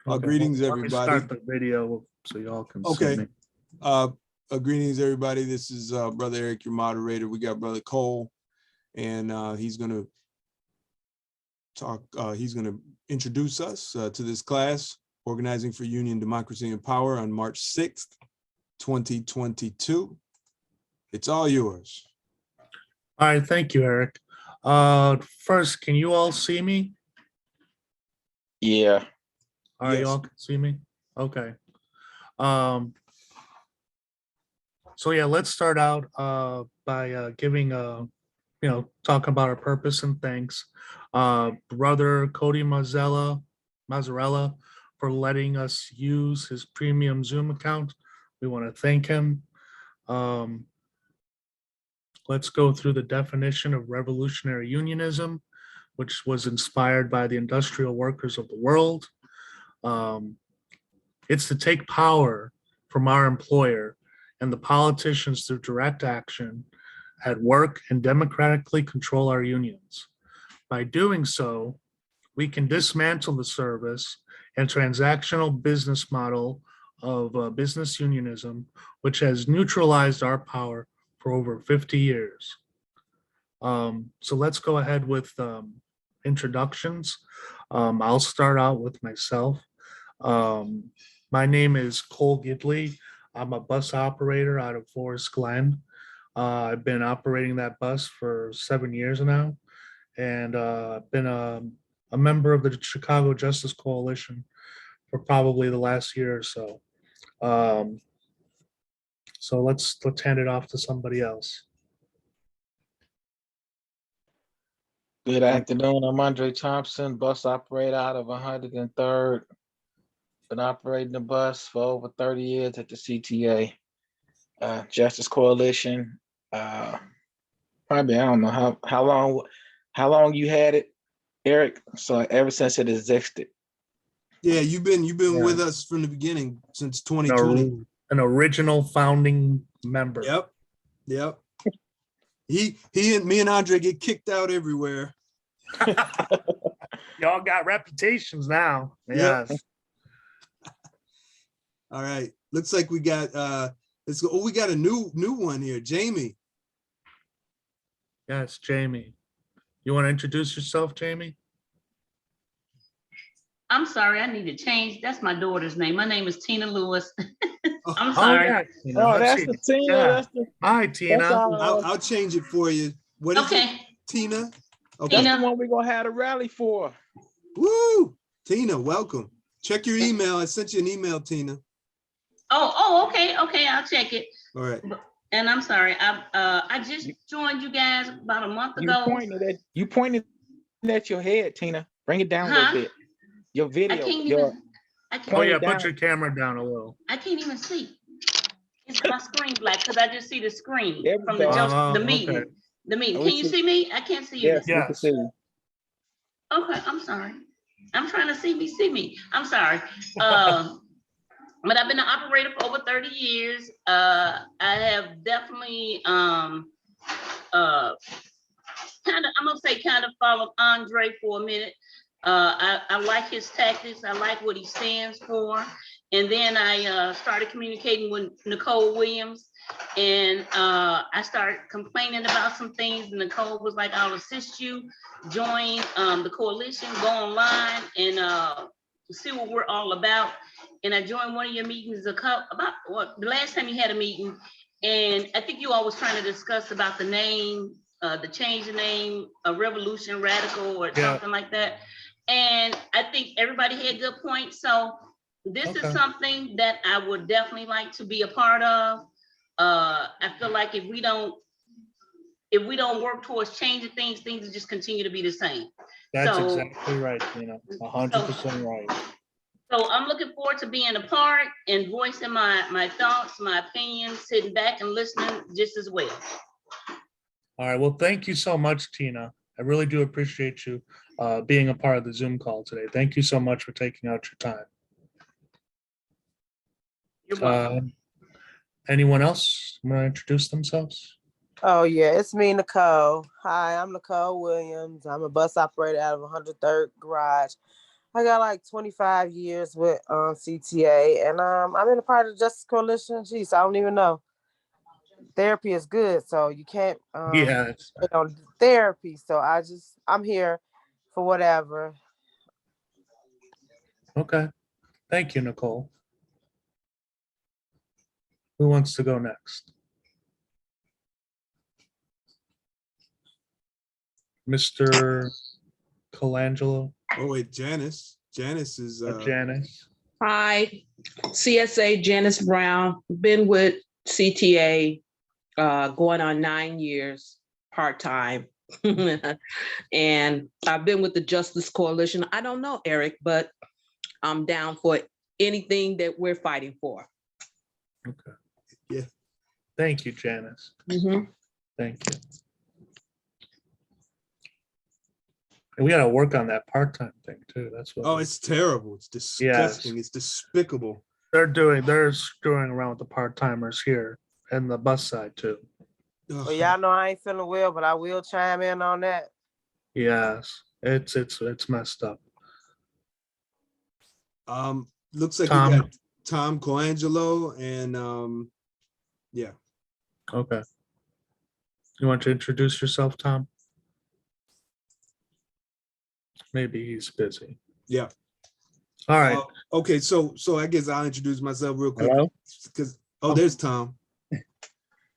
Okay, Greetings, let me everybody. start the video so y'all can see Okay. me. Greetings, everybody. This is Brother Eric, your moderator. We got Brother Cole, and he's going to talk. He's going to introduce us to this class, Organizing for Union, Democracy, and Power, on March 6th, 2022. It's all yours. All right, thank you, Eric. First, can you all see me? Yeah. All right, Yes. y'all can see me? Okay. So yeah, let's start out by giving talking about our purpose and thanks. Brother Cody Mazzarella for letting us use his premium Zoom account. We want to thank him. Let's go through the definition of revolutionary unionism, which was inspired by the industrial workers of the world. It's to take power from our employer and the politicians through direct action at work and democratically control our unions. By doing so, we can dismantle the service and transactional business model of business unionism, which has neutralized our power for over 50 years. So let's go ahead with introductions. I'll start out with myself. My name is Cole Gidley. I'm a bus operator out of Forest Glen. I've been operating that bus for 7 years now, and I've been a member of the Chicago Justice Coalition for probably the last year or so. So let's hand it off to somebody else. Good afternoon. I'm Andre Thompson, bus operator out of 103rd. Been operating the bus for over 30 years at the CTA, Justice Coalition. Probably, I don't know how long you had it, Eric. So ever since it existed. Yeah, you've been with us from the beginning since 2020. An original founding member. Yep. He and me and Andre get kicked out everywhere. Y'all got reputations now. Yep. Yes. All right. Looks like we got let's go. Oh, we got a new one here, Jamie. Yes, Jamie. You want to introduce yourself, Jamie? I'm sorry, I need to change. That's my daughter's name. My name is Tina Lewis. I'm Oh, sorry. yeah. Oh, that's the Tina. Yeah. That's the, Hi, Tina. I'll change it for you. What is it? Tina? Okay. that's Tina. the one we're gonna have a rally for. Woo! Tina, welcome. Check your email. I sent you an email, Tina. Oh, okay, I'll check it. All right. And I'm sorry, I just joined you guys about a month ago. You pointed at your head, Tina. Bring it down a little bit. Your video. I can't Oh, yeah, even, put your camera down a little. I can't even see. It's my screen black because I just see the screen There we from go. the meeting. Okay. The meeting. Oh, Can you see me? I can't see you. Yes, we can see you. Okay, I'm sorry. I'm trying to see me. I'm sorry. But I've been an operator for over 30 years. I have definitely kind of followed Andre for a minute. I like his tactics. I like what he stands for. And then I started communicating with Nicole Williams, and I started complaining about some things. And Nicole was like, "I'll assist you. Join the coalition. Go online and see what we're all about." And I joined one of your meetings the last time you had a meeting, and I think you all was trying to discuss about the name, the change the name, a revolution radical or something like that. And I think everybody had good points. So this is something that I would definitely like to be a part of. I feel like if we don't work towards changing things will just continue to be the same. That's exactly right, 100% right. So I'm looking forward to being a part and voicing my thoughts, my opinions, sitting back and listening just as well. All right, well, thank you so much, Tina. I really do appreciate you being a part of the Zoom call today. Thank you so much for taking out your time. You're welcome. Anyone else want to introduce themselves? Oh, yeah, it's me, Nicole. Hi, I'm Nicole Williams. I'm a bus operator out of 103rd Garage. I got like 25 years with CTA, and I'm in a part of the Justice Coalition. Geez, I don't even know. Therapy is good, so you can't Yes. quit on therapy. So I'm here for whatever. Okay. Thank you, Nicole. Who wants to go next? Mr. Colangelo Oh wait, Janice. Janice is or Janice? Hi, CSA Janice Brown, been with CTA going on 9 years, part-time. And I've been with the Justice Coalition. I don't know, Eric, but I'm down for anything that we're fighting for. Okay. Yeah. Thank you, Janice. Mhm. Thank you. And we got to work on that part-time thing too. That's what. oh, it's terrible. It's disgusting. It's despicable. they're doing around with the part-timers here and the bus side too. Ugh. Well, y'all know I ain't feeling well, but I will chime in on that. Yes, it's messed up. Looks like Tom. we got Tom Colangelo and yeah. Okay. You want to introduce yourself, Tom? Maybe he's busy. Yeah. All right. Okay, so I guess I'll introduce myself real quick. Hello? Because there's Tom.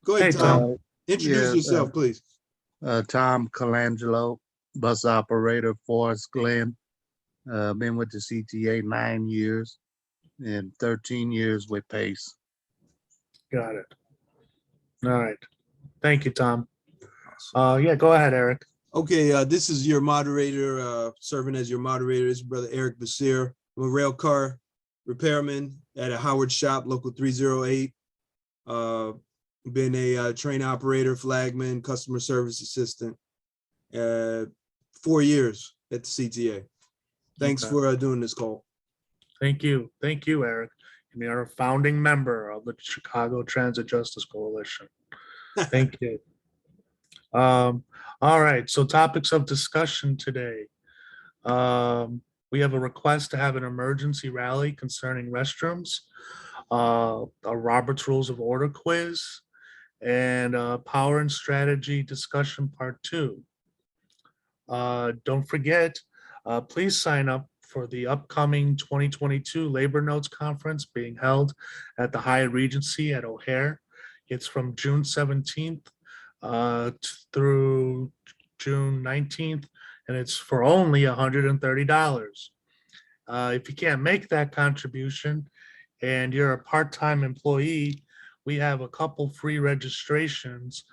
Go ahead, Hey, Tom. Tom. Introduce Yeah, yourself, please. Tom Colangelo, bus operator, Forest Glen. Been with the CTA 9 years and 13 years with PACE. Got it. All right. Thank you, Tom. Yeah, go ahead, Eric. Okay, this is your moderator, serving as your moderator. This is Brother Eric Basir. I'm a rail car repairman at a Howard shop, local 308. Been a train operator, flagman, customer service assistant. 4 years at the CTA. Thanks Okay. for doing this call. Thank you. Thank you, Eric. And you're a founding member of the Chicago Transit Justice Coalition. Thank you. All right, so topics of discussion today. We have a request to have an emergency rally concerning restrooms, a Robert's Rules of Order quiz, and power and strategy discussion part 2. Don't forget, please sign up for the upcoming 2022 Labor Notes Conference being held at the Hyatt Regency at O'Hare. It's from June 17th through June 19th, and it's for only $130. If you can't make that contribution and you're a part-time employee, we have a couple free registrations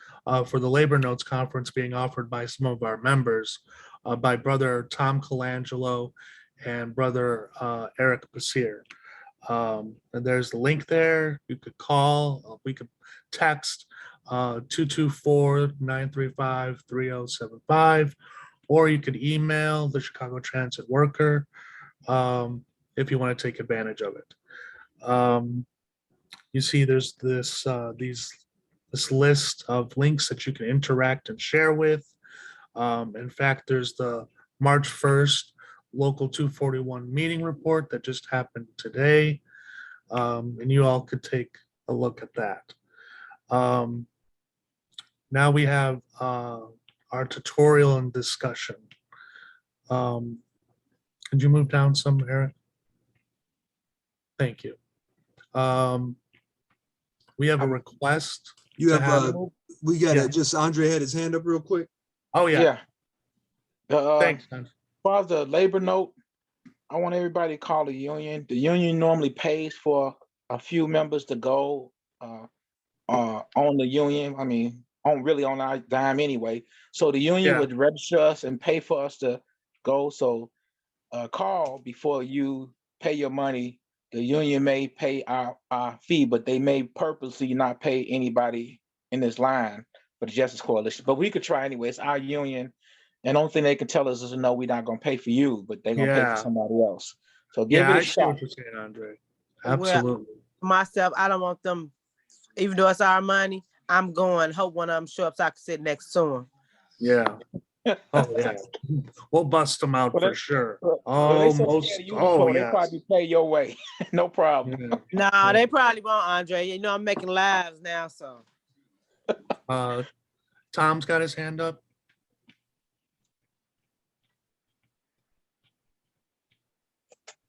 for the Labor Notes Conference being offered by some of our members, by Brother Tom Colangelo and Brother Eric Basir. And there's the link there. You could call, we could text 224-935-3075, or you could email the Chicago Transit Worker if you want to take advantage of it. You see there's this list of links that you can interact and share with. In fact, there's the March 1st Local 241 meeting report that just happened today. And you all could take a look at that. Now we have our tutorial and discussion. Could you move down some, Eric? Thank you. We have a request. You to have we got yeah. just Andre had his hand up real quick. Oh yeah. Thanks, man. As far as the labor note, I want everybody to call the union. The union normally pays for a few members to go on the union. I mean, on our dime anyway. So the union would register us and pay for us to go. So call before you pay your money. The union may pay our fee, but they may purposely not pay anybody in this line for the Justice Coalition. But we could try anyway. It's our union. And the only thing they can tell us is, no, we're not going to pay for you, but they're going to pay for somebody else. So give it a I see shot. what you're saying, Andre. Absolutely. Well, myself, I don't want them, even though it's our money, I'm going, hope one of them show up so I can sit next to them. Yeah. Oh, yeah. We'll bust them out Well, for sure. Well, they Oh, so scared most, of you, oh, Nicole, they yes. probably pay your way. No problem. Yeah. Nah, they probably won't, Andre. You know I'm making lives now, so. Tom's got his hand up.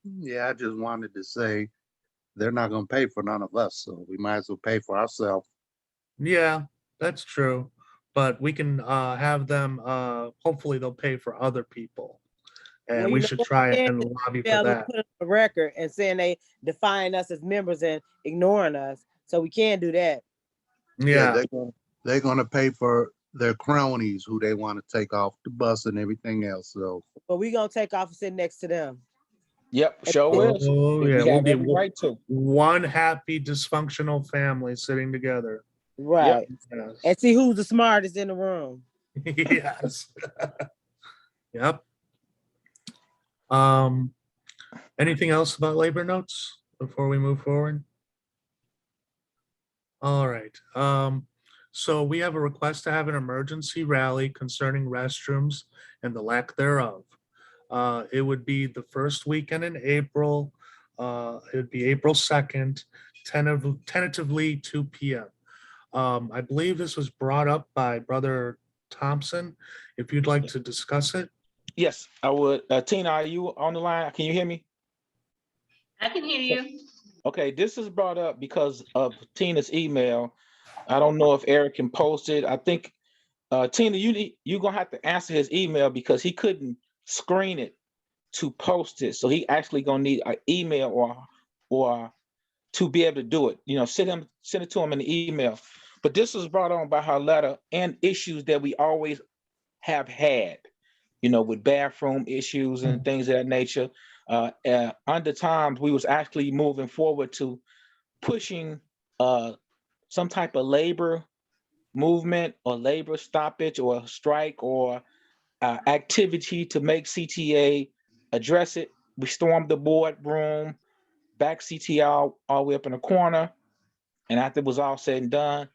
Yeah, I just wanted to say they're not gonna pay for none of us, so we might as well pay for ourselves. Yeah, that's true. But we can have them, hopefully they'll pay for other people. Well, And you we know should what? try Yeah, and lobby be for able to that. put it on the record and saying they define us as members and ignoring us. So we can't do that. Yeah, They're gonna pay for their cronies who they want to take off the bus and everything else. So But we gonna take off and sit next to them. Yep, sure is. oh, We yeah, we'll have be every right to. one happy dysfunctional family sitting together. Right. Yes. And see who's the smartest in the room. Yes. Yep. Anything else about labor notes before we move forward? All right. So we have a request to have an emergency rally concerning restrooms and the lack thereof. It would be the first weekend in April. It would be April 2nd, tentatively 2 p.m. I believe this was brought up by Brother Thompson. If you'd like to discuss it. Yes, I would. Tina, are you on the line? Can you hear me? I can hear you. Okay, this is brought up because of Tina's email. I don't know if Eric can post it. I think Tina, you're gonna have to answer his email because he couldn't screen it to post it. So he actually gonna need an email or to be able to do it. You know, send it to him in the email. But this was brought on by her letter and issues that we always have had, you know, with bathroom issues and things of that nature. Under times we was actually moving forward to pushing some type of labor movement or labor stoppage or strike or activity to make CTA address it. We stormed the boardroom, back CTA all the way up in the corner. And after it was all said and done,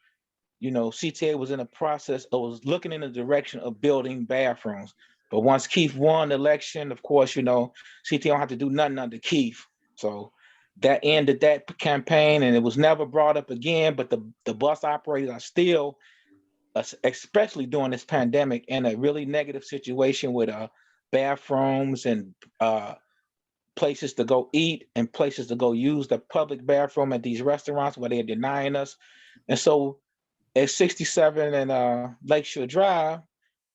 you know, CTA was in the process of was looking in the direction of building bathrooms. But once Keith won the election, of course, you know, CTA don't have to do nothing under Keith. So that ended that campaign and it was never brought up again. But the bus operators are still, especially during this pandemic, in a really negative situation with bathrooms and places to go eat and places to go use the public bathroom at these restaurants where they're denying us. And so at 67 and Lakeshore Drive,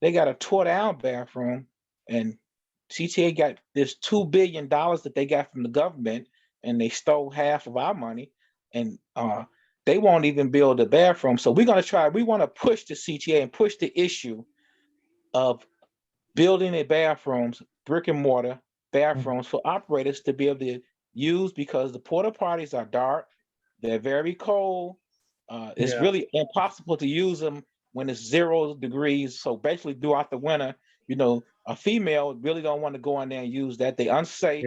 they got a tore down bathroom, and CTA got this $2 billion that they got from the government, and they stole half of our money, and they won't even build a bathroom. So we want to push the CTA and push the issue of building a bathrooms, brick and mortar bathrooms for operators to be able to use, because the porta potties are dark, they're very cold. It's really impossible to use them when it's 0 degrees. So basically throughout the winter, you know, a female really don't want to go in there and use that. They unsafe,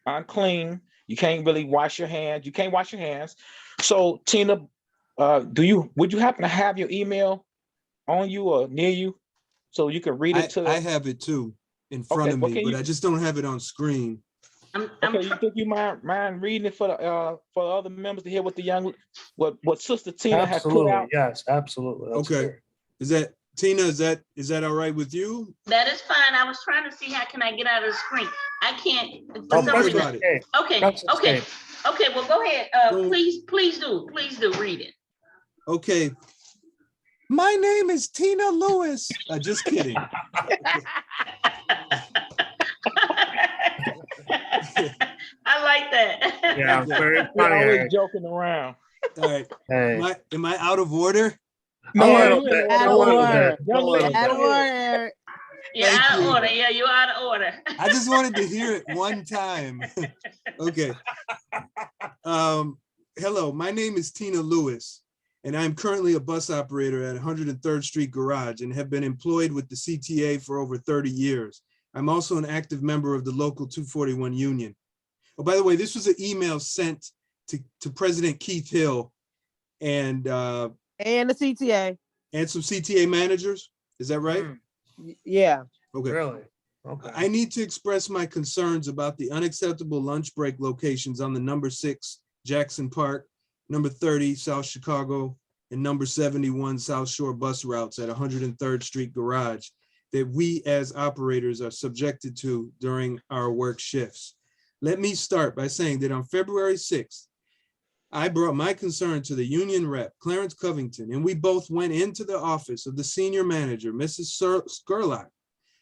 unclean. You can't really wash your hands. You can't wash your hands. So Tina, would you happen to have your email on you or near you so you can read it to? I have it too in front of me, but I just don't have it on screen. Okay, you think you mind reading it for the other members to hear what what Sister Tina had put out? Yes, absolutely. That's Okay. great. Is that Tina? Is that all right with you? That is fine. I was trying to see how can I get out of the screen. I can't. For Don't some worry reason. about it. Okay, Press okay, escape. okay. Well, go ahead. So- Please do read it. Okay. My name is Tina Lewis. Just kidding. I like that. Yeah, very You're funny. always Eric. joking around. All right. Hey. Am I out of order? A little you bit, in Out a of little order. bit, a little Out of bit. order. You're Thank out of you. order. Yeah, you're out of order. I just wanted to hear it one time. Okay. Hello, my name is Tina Lewis, and I'm currently a bus operator at 103rd Street Garage and have been employed with the CTA for over 30 years. I'm also an active member of the local 241 union. Oh, by the way, this was an email sent to President Keith Hill and And the CTA. some CTA managers. Is that right? Yeah. Okay. Really? Okay. I need to express my concerns about the unacceptable lunch break locations on the number 6 Jackson Park, number 30 South Chicago, and number 71 South Shore bus routes at 103rd Street Garage that we as operators are subjected to during our work shifts. Let me start by saying that on February 6th, I brought my concern to the union rep, Clarence Covington, and we both went into the office of the senior manager, Mrs. Skurlock.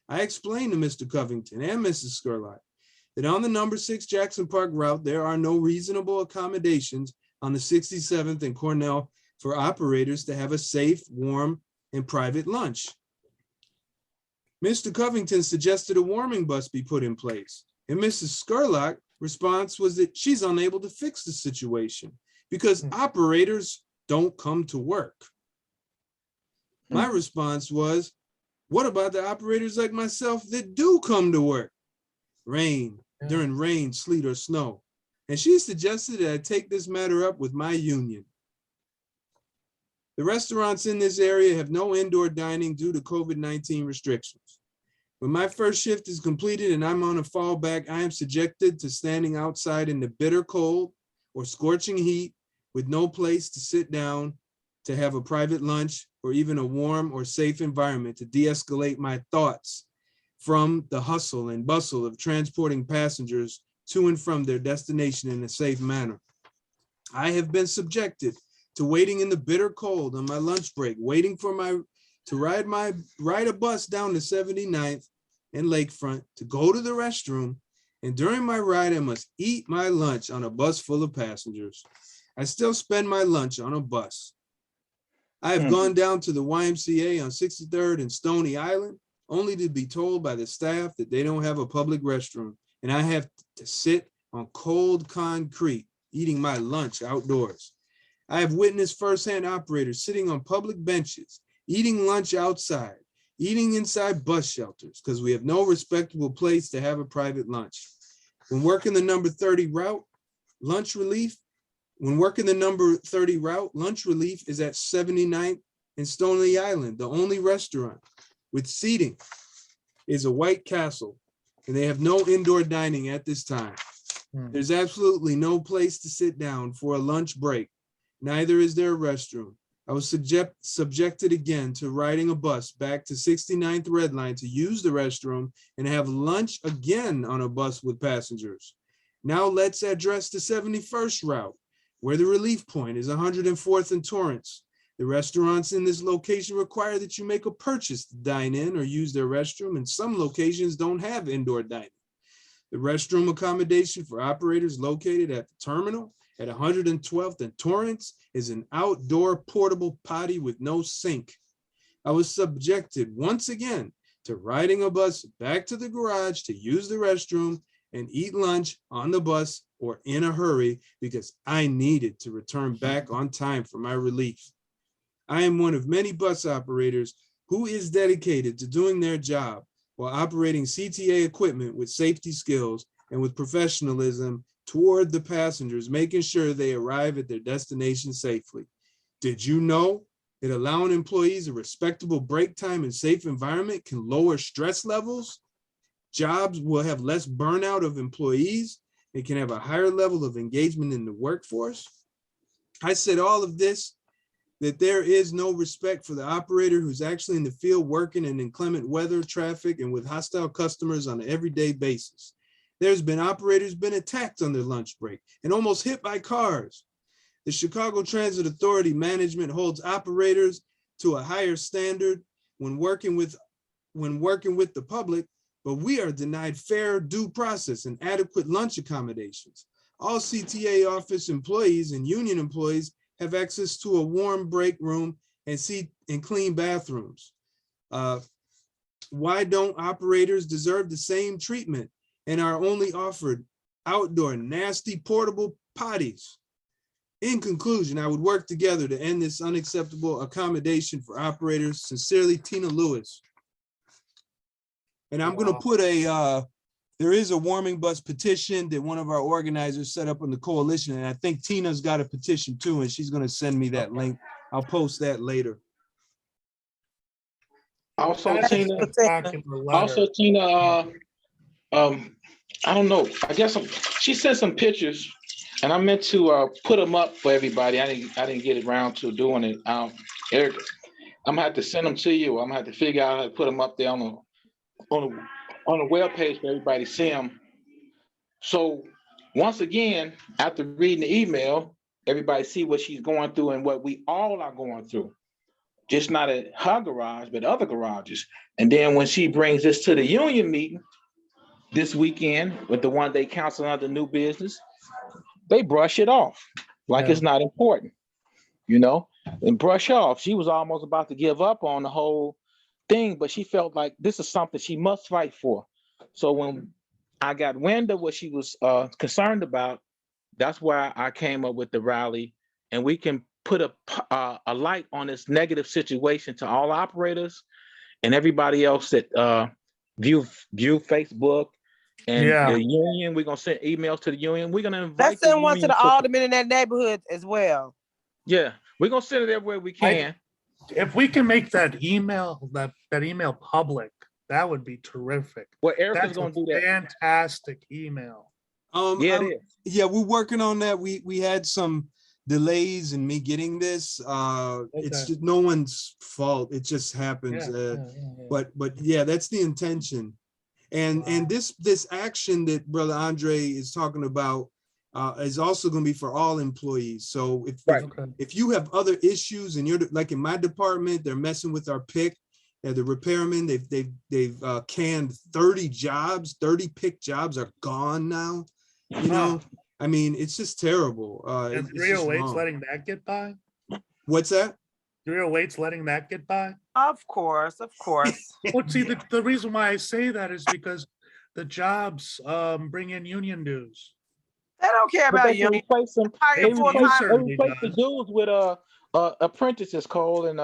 I explained to Mr. Covington and Mrs. Skurlock that on the number 6 Jackson Park route, there are no reasonable accommodations on the 67th and Cornell for operators to have a safe, warm, and private lunch. Mr. Covington suggested a warming bus be put in place, and Mrs. Skurlock's response was that she's unable to fix the situation because operators don't come to work. My response was, what about the operators like myself that do come to work? During rain, sleet, or snow. And she suggested that I take this matter up with my union. The restaurants in this area have no indoor dining due to COVID-19 restrictions. When my first shift is completed and I'm on a fallback, I am subjected to standing outside in the bitter cold or scorching heat with no place to sit down to have a private lunch or even a warm or safe environment to de-escalate my thoughts from the hustle and bustle of transporting passengers to and from their destination in a safe manner. I have been subjected to waiting in the bitter cold on my lunch break, waiting for to ride a bus down to 79th and Lakefront to go to the restroom. And during my ride, I must eat my lunch on a bus full of passengers. I still spend my lunch on a bus. I have gone down to the YMCA on 63rd and Stony Island, only to be told by the staff that they don't have a public restroom. And I have to sit on cold concrete, eating my lunch outdoors. I have witnessed firsthand operators sitting on public benches, eating lunch outside, eating inside bus shelters, because we have no respectable place to have a private lunch. When working the number 30 route, lunch relief is at 79th and Stony Island. The only restaurant with seating is a White Castle, and they have no indoor dining at this time. There's absolutely no place to sit down for a lunch break. Neither is there a restroom. I was subjected again to riding a bus back to 69th Red Line to use the restroom and have lunch again on a bus with passengers. Now let's address the 71st route, where the relief point is 104th and Torrance. The restaurants in this location require that you make a purchase to dine in or use their restroom, and some locations don't have indoor dining. The restroom accommodation for operators located at the terminal at 112th and Torrance is an outdoor portable potty with no sink. I was subjected once again to riding a bus back to the garage to use the restroom and eat lunch on the bus or in a hurry because I needed to return back on time for my relief. I am one of many bus operators who is dedicated to doing their job while operating CTA equipment with safety skills and with professionalism toward the passengers, making sure they arrive at their destination safely. Did you know that allowing employees a respectable break time and safe environment can lower stress levels? Jobs will have less burnout of employees and can have a higher level of engagement in the workforce. I said all of this, that there is no respect for the operator who's actually in the field working in inclement weather, traffic, and with hostile customers on an everyday basis. There's been operators been attacked on their lunch break and almost hit by cars. The Chicago Transit Authority management holds operators to a higher standard when working with the public, but we are denied fair due process and adequate lunch accommodations. All CTA office employees and union employees have access to a warm break room and clean bathrooms. Why don't operators deserve the same treatment and are only offered outdoor nasty portable potties? In conclusion, I would work together to end this unacceptable accommodation for operators. Sincerely, Tina Lewis. And I'm going to put there is a warming bus petition that one of our organizers set up on the coalition. And I think Tina's got a petition too, and she's going to send me that link. I'll post that later. Also, That's Tina, a spectacular letter. I don't know. I guess she sent some pictures, and I meant to put them up for everybody. I didn't get around to doing it. Eric, I'm gonna have to send them to you. I'm gonna have to figure out how to put them up there on the web page for everybody to see them. So once again, after reading the email, everybody see what she's going through and what we all are going through. Just not at her garage, but other garages. And then when she brings this to the union meeting this weekend with the one day council under new business, they brush it off like it's not important, and brush off. She was almost about to give up on the whole thing, but she felt like this is something she must fight for. So when I got wind of what she was concerned about, that's why I came up with the rally, and we can put a light on this negative situation to all operators and everybody else that view Facebook and the union. We're gonna send emails to the union. We're gonna invite Let's send one to the aldermen in that neighborhood as well. Yeah, we're gonna send it everywhere we can. If we can make that email public, that would be terrific. Well, Erica's That's gonna do that. Fantastic email. Yeah, it is. Yeah, we're working on that. We had some delays in me getting this. It's just no one's fault. It just happens. But yeah, that's the intention. And this action that Brother Andre is talking about is also going to be for all employees. So if you have other issues and you're like in my department, they're messing with our pick. The repairmen, they've canned 30 jobs. 30 pick jobs are gone now. I mean, it's just terrible. And 308's letting that get by? What's that? 308's letting that get by? Of course. Well, see, the reason why I say that is because the jobs bring in union dues. They don't care about you. They replace the dues with apprentices, Cole, and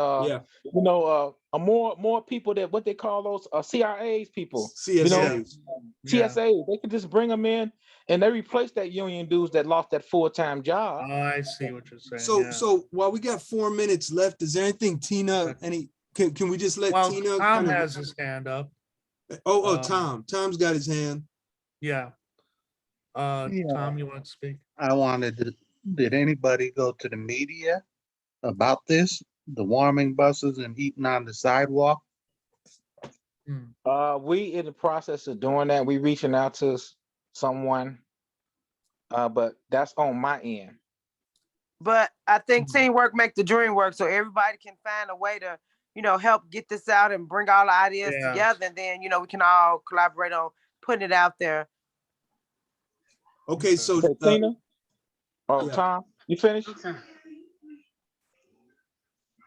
more people that what they call those CRAs people. CSAs. TSA. They can just bring them in and they replace that union dues that lost that full-time job. Oh, I see what you're saying. So while we got 4 minutes left, is there anything Tina? Can we just let Tina? Tom has his hand up. Tom's got his hand. Yeah. Tom, you want to speak? I wanted to. Did anybody go to the media about this? The warming buses and eating on the sidewalk? We in the process of doing that. We reaching out to someone, but that's on my end. But I think teamwork make the dream work. So everybody can find a way to, help get this out and bring all the ideas together. And then, we can all collaborate on putting it out there. Okay, so Tina? Tom, you finished?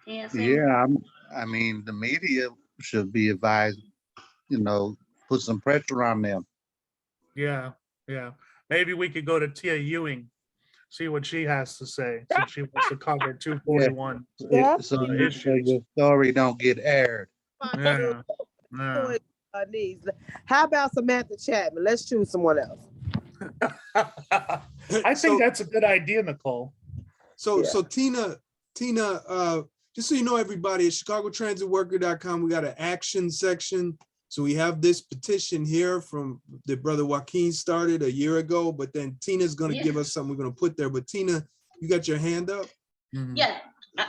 Yeah, I mean, the media should be advised, put some pressure on them. Yeah. Maybe we could go to Tia Ewing, see what she has to say, since she wants to cover 241 So issues. the story don't get aired. Yeah. How about Samantha Chapman? Let's choose someone else. I think that's a good idea, Nicole. So Tina, just so you know, everybody, at chicagotransitworker.com, we got an action section. So we have this petition here from the brother Joaquin started a year ago, but then Tina's going to give us something we're going to put there. But Tina, you got your hand up? Mm-hmm. Yeah.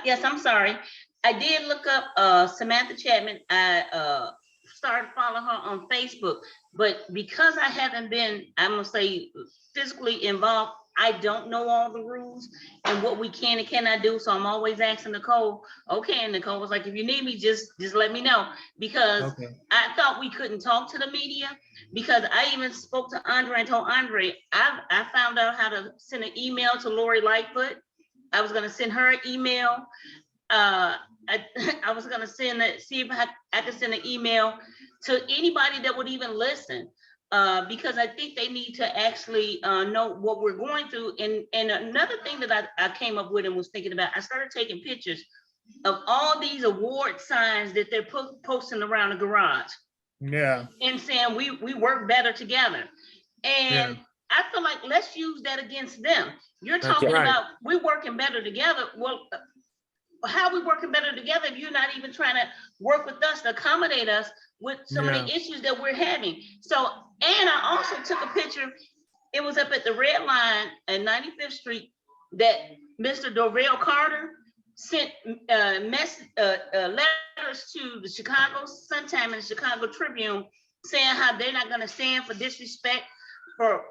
Yes, I'm sorry. I did look up Samantha Chapman. I started following her on Facebook, but because I haven't been, I'm gonna say, physically involved, I don't know all the rules and what we can and cannot do. So I'm always asking Nicole. Okay, and Nicole was like, if you need me, just let me know, because I thought we couldn't talk to the media, because I even spoke to Andre and told Andre I found out how to send an email to Lori Lightfoot. I was gonna send her an email. I was gonna see if I could send an email to anybody that would even listen, because I think they need to actually know what we're going through. And another thing that I came up with and was thinking about, I started taking pictures of all these award signs that they're posting around the garage. Yeah. And saying we work better together. And I feel like let's use that against them. You're talking about we working better together. Well, how are we working better together if you're not even trying to work with us to accommodate us with so many issues that we're having? So, and I also took a picture. It was up at the Red Line at 95th Street that Mr. Dorvell Carter sent letters to the Chicago Sun-Times and the Chicago Tribune saying how they're not going to stand for disrespect for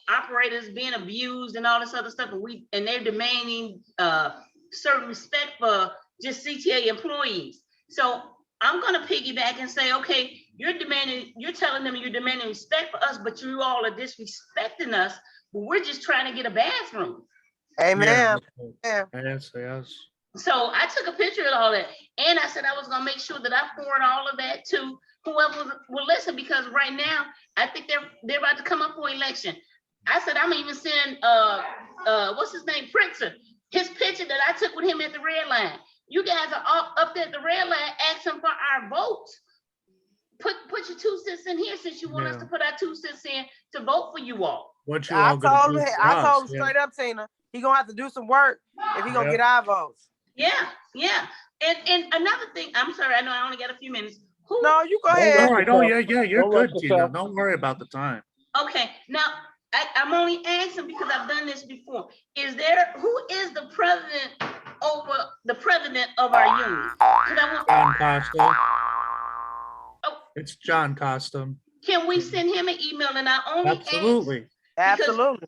operators being abused and all this other stuff, and they're demanding certain respect for just CTA employees. So I'm going to piggyback and say, okay, you're telling them you're demanding respect for us, but you all are disrespecting us. We're just trying to get a bathroom. Amen. Yeah. Yes. So I took a picture of all that, and I said I was gonna make sure that I forward all of that to whoever will listen, because right now I think they're about to come up for election. I said I'm even sending what's his name, Pritzker, his picture that I took with him at the Red Line. You guys are up there at the Red Line asking for our votes. Put your 2 cents in here since you want us to put our 2 cents in to vote for you all. What you all gonna do? I told him straight up, Tina, he gonna have to do some work if he gonna get our votes. Yeah. And another thing, I'm sorry, I know I only got a few minutes. No, you go ahead. All right. Oh, yeah, you're good, Tina. Don't worry about the time. Okay, now I'm only asking because I've done this before. Who is the president of our union? John Costa. Oh. It's John Costa. Can we send him an email? And I only Absolutely.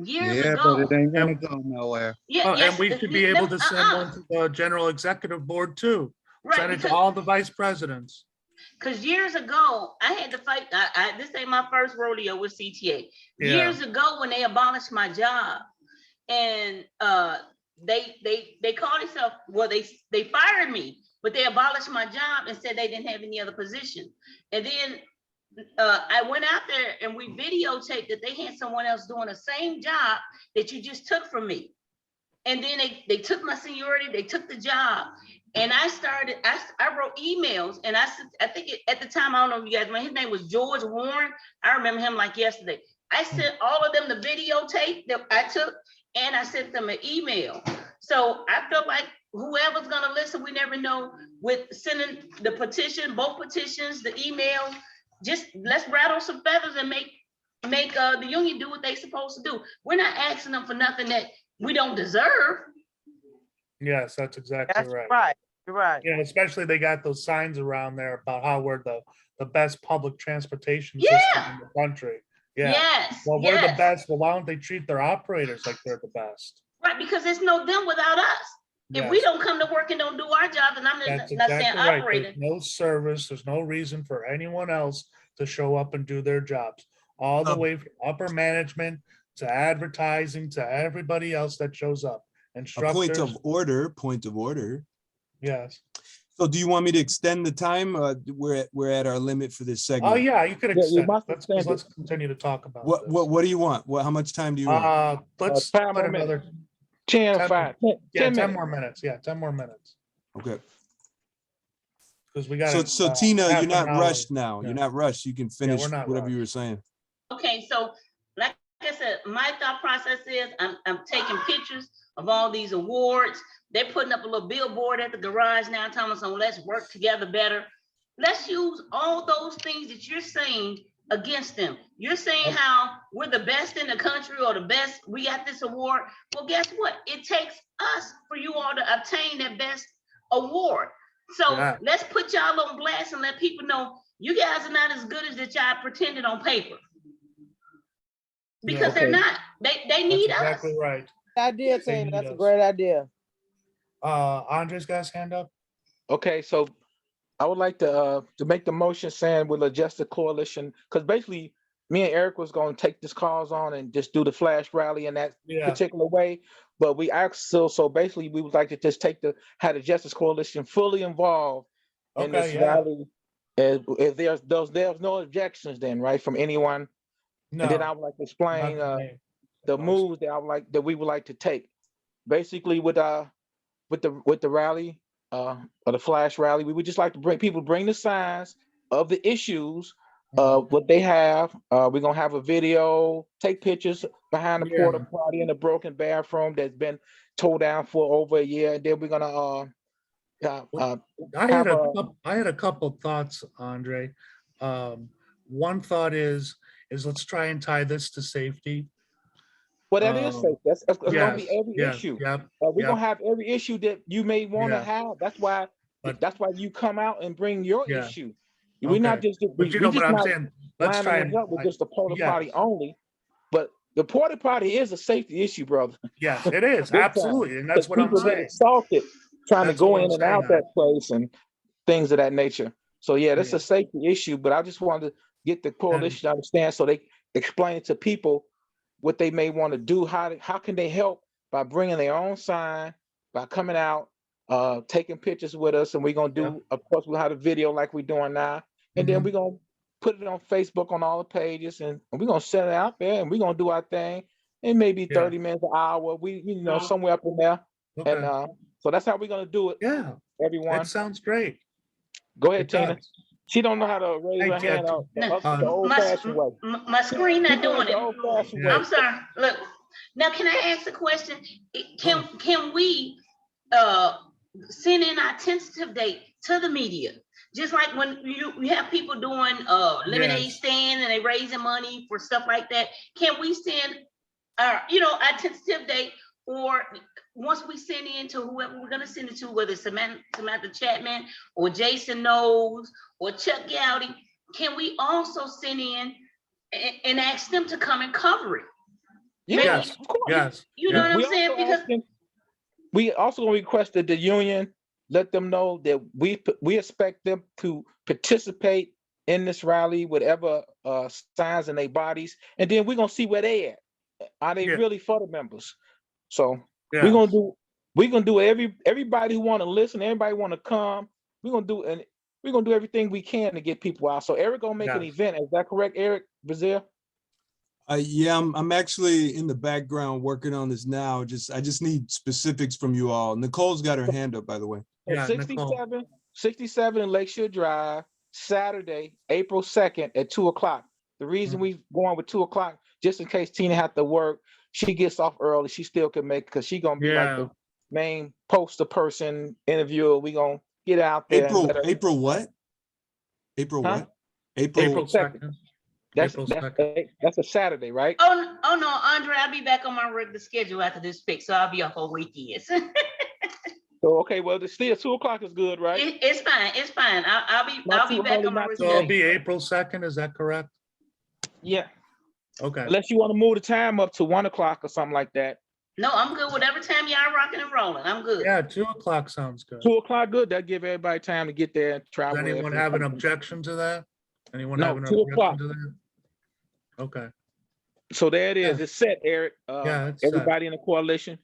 Years ago, but it ain't gonna go nowhere. And we should be able to send one to the general executive board too. Right, send it to all the vice presidents. Because years ago, I had to fight. This ain't my first rodeo with CTA. Years ago, when they abolished my job, and they called themselves, well, they fired me, but they abolished my job and said they didn't have any other position. And then I went out there and we videotaped that they had someone else doing the same job that you just took from me. And then they took my seniority, they took the job. And I wrote emails, and I think at the time, I don't know if you guys remember, his name was George Warren. I remember him like yesterday. I sent all of them the videotape that I took, and I sent them an email. So I feel like whoever's gonna listen, we never know, with sending the petition, both petitions, the email, just let's rattle some feathers and make the union do what they're supposed to do. We're not asking them for nothing that we don't deserve. Yes, that's exactly right. You're right. Yeah, especially they got those signs around there about how we're the best public transportation system in the country. Yeah. Yes. Well, we're the best. Well, why don't they treat their operators like they're the best? Right, because there's no them without us. If we don't come to work and don't do our job, then I'm not saying operating. There's no service. There's no reason for anyone else to show up and do their jobs. All the way from upper management to advertising to everybody else that shows up. Instructors. Point of order. Yes. So do you want me to extend the time? We're at our limit for this segment. Oh yeah, you could extend. Let's continue to talk about what do you want? How much time do you want? Let's put another 10 more minutes. Yeah, 10 more minutes. Okay. Because we got so Tina, you're not rushed now. Yeah. You're not rushed. You can finish whatever rushed. You were saying. Okay, so like I said, my thought process is I'm taking pictures of all these awards. They're putting up a little billboard at the garage now, telling us, let's work together better. Let's use all those things that you're saying against them. You're saying how we're the best in the country or the best, we got this award. Well, guess what? It takes us for you all to obtain that best award. So let's put y'all on blast and let people know you guys are not as good as that y'all pretended on paper. Because they're not. They need us. Exactly right. Idea, Tina. That's a great idea. Andre's got his hand up. Okay, so I would like to make the motion saying we'll adjust the coalition, because basically me and Eric was going to take this cause on and just do the flash rally in that particular way. But we asked, so basically we would like to just have the Justice Coalition fully involved in this rally. If there's no objections then, right, from anyone. No. And then I would like to explain the moves that we would like to take. Basically with the rally or the flash rally, we would just like to bring the signs of the issues what they have. We're gonna have a video, take pictures behind the Yeah. porta potty in the broken bathroom that's been tore down for over a year. And then we're gonna I had a couple thoughts, Andre. One thought is let's try and tie this to safety. well, that is safe. That's gonna be Yes, every yes, issue. yep, We're yep. gonna have every issue that you may want to Yeah. have. That's why But- you come out and bring your Yeah. issue. We're not Okay. just But you we know, just but I'm not saying, let's lining try us and, up with just the porta yes. potty only. But the porta potty is a safety issue, brother. Yes, it is, Big time. absolutely, and Because that's what I'm people get saying. assaulted trying That's to go what I'm in and saying, out that place and things of that nature. So yeah, that's Yeah. a safety issue. But I just wanted to get the coalition to understand so they explain to people what they may want to do. How can they help by bringing their own sign, by coming out, taking pictures with us, and we're gonna do. Of course, we'll have a video like we're doing now, and then Mhm. we're gonna put it on Facebook on all the pages, and we're gonna send it out there, and we're gonna do our thing. It may be 30 minutes, an hour. We somewhere up in there, and Okay. so that's how we're gonna do it. Yeah, Everyone, it sounds great. go ahead, It Tina. does. She don't know how to raise Hey, her hand yeah, up No, the old-fashioned way. my screen not doing The it. old-fashioned Yeah. way. I'm sorry. Look, now can I ask a question? Can we send in our tentative date to the media? Just like when you have people doing lemonade Yes. stand and they raising money for stuff like that. Can we send our tentative date, or once we send in to whoever we're gonna send it to, whether it's Samantha Chapman or Jason Knowles or Chuck Gowdy, can we also send in and ask them to come and cover it? Yes, of course. yes. You know yes. what I'm saying? Because We also requested the union let them know that we expect them to participate in this rally, whatever signs in their bodies, and then we're gonna see where they at. Are they Yeah. really for the members? So Yeah. we're gonna do everybody who want to listen, everybody want to come. We're gonna do everything we can to get people out. So Eric gonna make an Yes. event. Is that correct, Eric Brazil? Yeah, I'm actually in the background working on this now. I just need specifics from you all. Nicole's got her hand up, by the way. Yeah, Nicole. 67 in Lakeshore Drive, Saturday, April 2nd at 2:00. The reason we going with 2:00, just in case Tina had to work, she gets off early, she still can make it because she's gonna be like the main poster person, interviewer. We gonna get out there. April what? April Huh? what? April 2nd. That's a Saturday, right? oh no, Andre, I'll be back on my regular schedule after this fix, so I'll be off for weekends. So okay, well, still 2:00 is good, right? It's fine. It's fine. I'll be back on my regular So it'll schedule. be April 2nd, is that correct? Yeah. Okay. Unless you want to move the time up to 1:00 or something like that. No, I'm good. Whatever time y'all rocking and rolling, I'm good. Yeah, 2:00 sounds good. 2:00 good. That give everybody time to get there and travel. Does anyone have an objection to that? Anyone No, have an 2:00. objection to that? Okay. So there it is. It's set, Eric. Yeah, it's everybody in the coalition.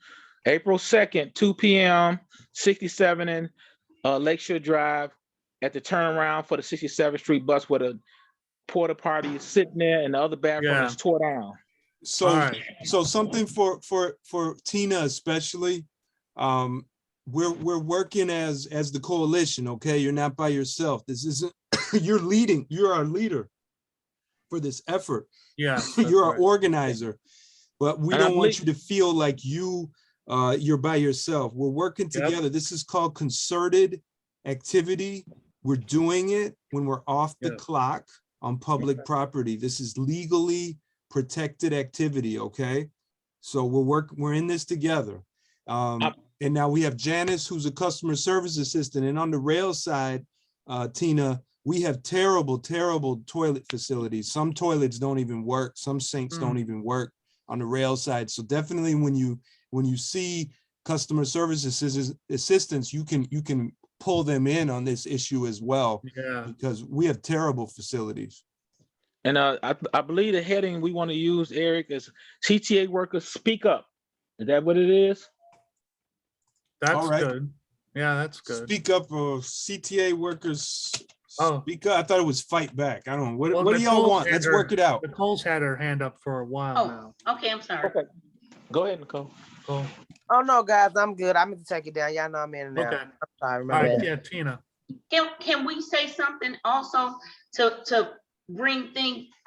April 2nd, 2 p.m., 67 in Lakeshore Drive at the turnaround for the 67th Street bus where the porta potty is sitting there and the other bathroom is tore down. So, so something for Tina especially. We're working as the coalition. Okay, you're not by yourself. This isn't. You're leading. You're our leader for this effort. Yeah, you're our organizer, but we don't want you to feel like you're by yourself. We're working together. This is called concerted activity. We're doing it when we're off the clock on public property. This is legally protected activity. Okay, so we're in this together. And now we have Janice, who's a customer service assistant, and on the rail side, Tina, we have terrible toilet facilities. Some toilets don't even work. Some sinks don't even work on the rail side. So definitely when you see customer service assistants, you can pull them in on this issue as well. Yeah. Because we have terrible facilities. And I believe the heading we want to use, Eric, is CTA workers speak up. Is that what it is? That's good. Yeah, that's good. Speak up, CTA workers. Speak up. I thought it was fight back. I don't know. What do y'all want? Let's work it out. Nicole's had her hand up for a while now. Okay, I'm sorry. Okay. Go ahead, Nicole. Cool. Oh no, guys, I'm good. I'm going to take it down. Y'all know I'm in and out. Okay. I'm sorry. All right, yeah, Tina. Can we say something also to bring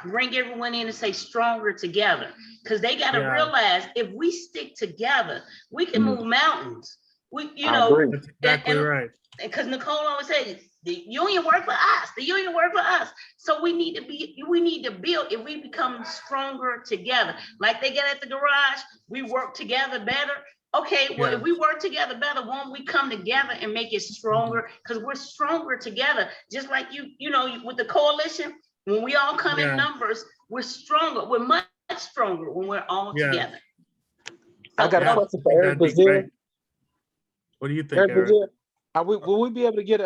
everyone in and say stronger together, because they got to realize if we stick together, we can move mountains. I agree. That's exactly right. Because Nicole always says the union work for us, the union work for us. So we need to build, if we become stronger together, like they get at the garage, we work together better. Okay, well, if we work together better, won't we come together and make it stronger? Because we're stronger together. Just like with the coalition, when we all come in numbers, we're stronger. We're much stronger when we're all together. I got a question for Eric Brazil. What do you think, Eric? Will we be able to get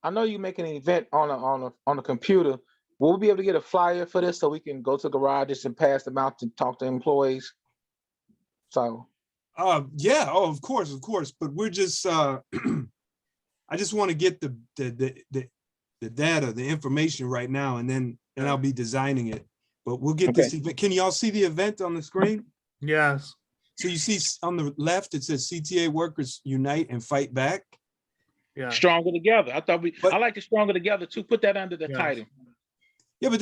I know you making an event on a computer. Will we be able to get a flyer for this so we can go to garages and pass them out to talk to employees? So. Yeah. Oh, of course. But we're just. I just want to get the data, the information right now, and then I'll be designing it. But we'll get this event. Can y'all see the event on the screen? Yes. So you see on the left, it says CTA workers unite and fight back. Yeah. Stronger together. I like the stronger together too. Put that under the title. Yeah, but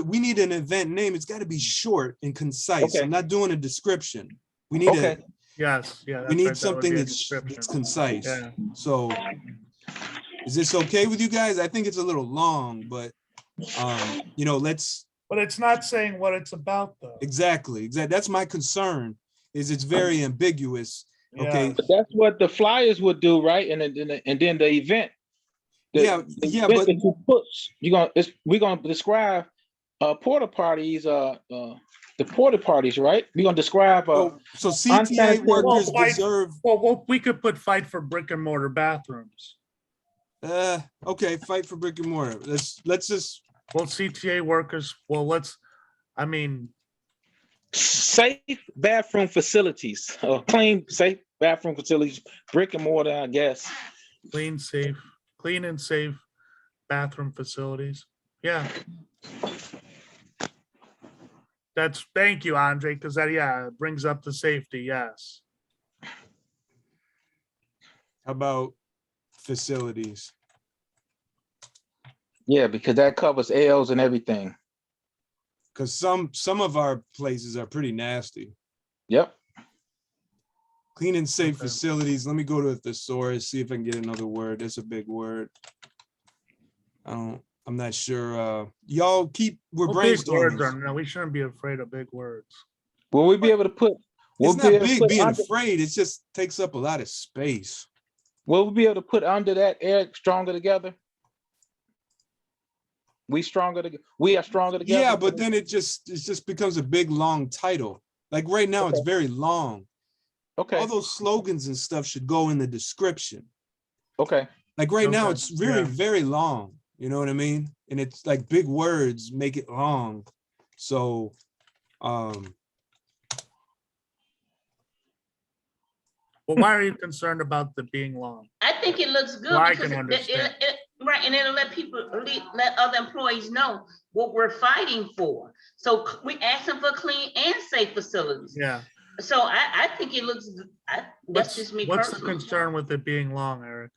we need an event name. It's got to be short and concise. I'm not doing a description. We need we need something that's concise. Yeah. So is this okay with you guys? I think it's a little long, but let's. But it's not saying what it's about, though. Exactly. That's my concern. Is it's very ambiguous. Okay. But that's what the flyers would do, right? And then the event. But that you push, we're gonna describe porta parties, the porta parties, right? We're gonna describe so CTA workers deserve. Well, we could put fight for brick and mortar bathrooms. Okay, fight for brick and mortar. Let's just. Well, CTA workers. Well, safe bathroom facilities, clean, safe bathroom facilities, brick and mortar, I guess. Clean and safe bathroom facilities. Yeah. Thank you, Andre, because that brings up the safety. Yes. How about facilities? Yeah, because that covers L's and everything. Because some of our places are pretty nasty. Yep. Clean and safe facilities. Let me go to a thesaurus, see if I can get another word. That's a big word. I'm not sure. Y'all we're brainstorming. No, we shouldn't be afraid of big words. Will we be able to put? It's not big being afraid. It just takes up a lot of space. Will we be able to put under that, Eric, stronger together? We are stronger together. Yeah, but then it just becomes a big long title. Like right now, it's very long. Okay. All those slogans and stuff should go in the description. Okay. Like right now, it's very, very long. You know what I mean? And it's like big words make it long. So, well, why are you concerned about the being long? I think it looks good because right, and it'll let other employees know what we're fighting for. So we asking for clean and safe facilities. Yeah. So I think it looks good. That's just me personally. What's the concern with it being long, Eric?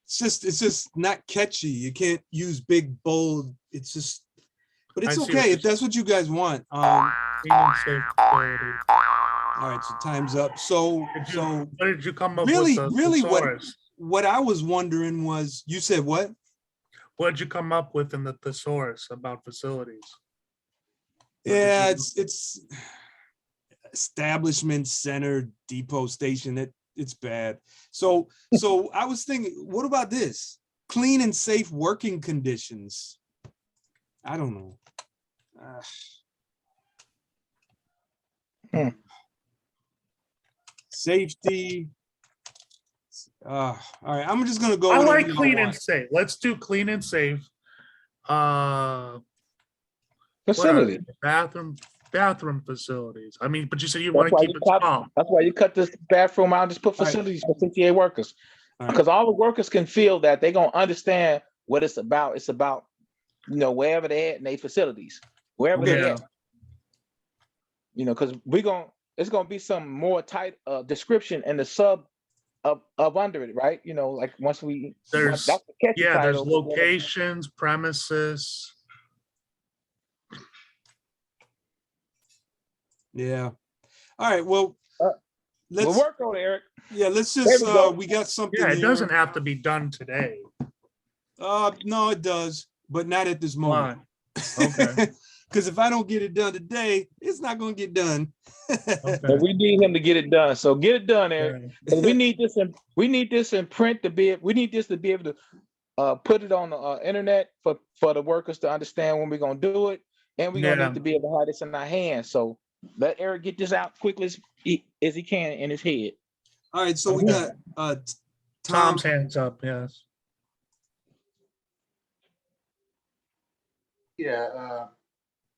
It's just not catchy. You can't use big, bold. It's just, but it's okay if that's what you guys want. Clean and safe facilities. All right, so time's up. So what did you come up really, with? Really, what I was wondering was, you said what? What did you come up with in the thesaurus about facilities? Yeah, it's establishment, center, depot, station. It's bad. So I was thinking, what about this? Clean and safe working conditions. I don't know. Safety. All right, I'm just gonna go. I like clean and safe. Let's do clean and safe. Facility. Bathroom facilities. I mean, but you said you want to keep it small. That's why you cut this bathroom out and just put facilities for CTA workers. Because all the workers can feel that they're gonna understand what it's about. It's about, wherever they're at in their facilities, wherever they're at. Because it's gonna be some more tight description in the of under it, right? You know, like once we There's, that's the catchy yeah, there's title. but then locations, premises. Yeah. All right. Well, we'll let's work on it, Eric. yeah. Let's There just we go. we got something Yeah, it here. doesn't have to be done today. No, it does, but not at this moment. Why? Okay. Because if I don't get it done today, it's not going to get done. Okay. But we need him to get it done. So get it done, Eric. Yeah. Because we need this in print to be. We need this to be able to put it on the internet for the workers to understand when we're gonna do it, and we're gonna Yeah. need to be able to have this in our hands. So let Eric get this out quickly as he can in his head. All right. So we got Tom. Tom's hands up, yes. Yeah,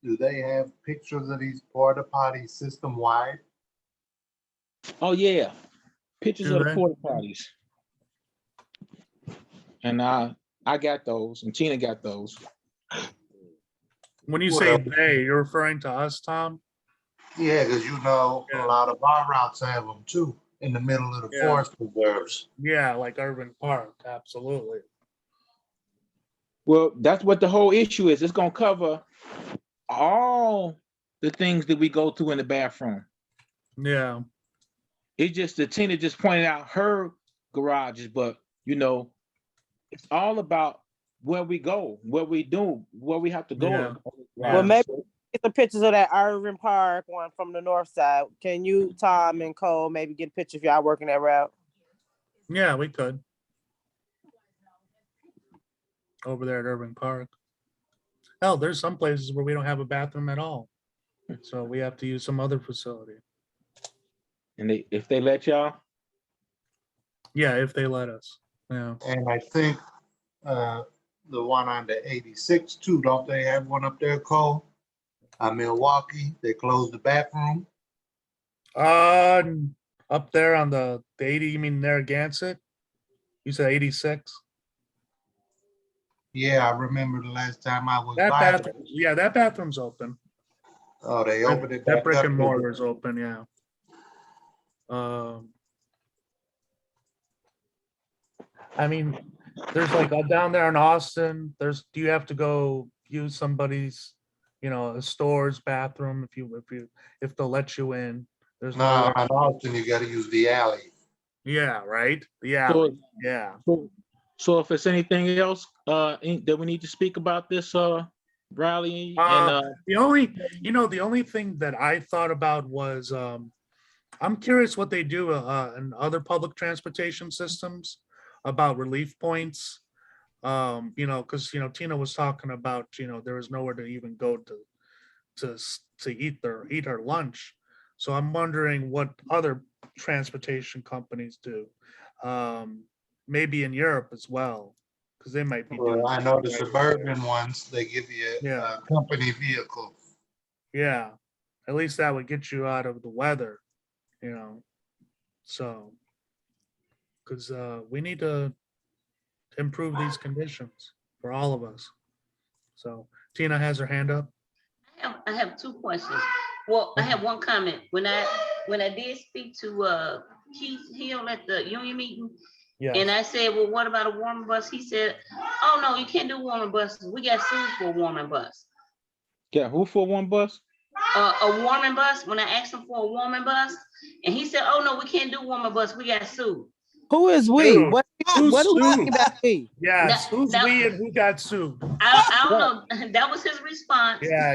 do they have pictures of these porta potties system wide? Oh yeah, pictures Do of the they? porta potties, and I got those, and Tina got those. When you say Well- they, you're referring to us, Tom? Yeah, because you know, Yeah. a lot of our routes have them too, in the middle of the Yeah. forest reserves. Yeah, like Urban Park, absolutely. Well, that's what the whole issue is. It's gonna cover all the things that we go through in the bathroom. Yeah, It's just that Tina just pointed out her garages, but you know, it's all about where we go, what we do, where we have to go. Yeah. Well, maybe get some pictures of that Irving Park one from the north side. Can you, Tom and Cole, maybe get a picture if y'all working that route? yeah, we could. Over there at Urban Park. Hell, there's some places where we don't have a bathroom at all. So we have to use some other facility. And if they let y'all, Yeah, if they let us. Yeah. And I think the one on the 86 too, don't they have one up there, Cole? Milwaukee, they closed the bathroom. Up there on the 80, you mean Narragansett? You said 86? Yeah, I remember the last time I was That by bathroom, there. yeah, that bathroom's open. Oh, they opened it That back brick up. and mortar is open, yeah. I mean, there's like down there in Austin, do you have to go use somebody's, a store's bathroom if they'll let you in? There's No, in Austin, you gotta use the alley. Yeah, right? Yeah, so, yeah. so if it's anything else that we need to speak about this rally, and The only thing that I thought about was I'm curious what they do in other public transportation systems about relief points. Because Tina was talking about there was nowhere to even go to eat her lunch. So I'm wondering what other transportation companies do. Maybe in Europe as well, because they might be doing. Well, I know the something. suburban ones, they give you Yeah. a company vehicle. Yeah, at least that would get you out of the weather, so because we need to improve these conditions for all of us. So Tina has her hand up. I have two questions. Well, I have one comment. When I did speak to Keith Hill at the union meeting, Yeah. and I said, well, what about a warming bus? He said, oh no, you can't do warming buses. We got sued for a warming bus. yeah, who for one bus? A warming bus. When I asked him for a warming bus, and he said, oh no, we can't do warming bus. We got sued. Who is we? Dude, What who's are we talking sued? about we? Yes, Now- who's now- we and who got sued? I don't know. That was his response. Yeah.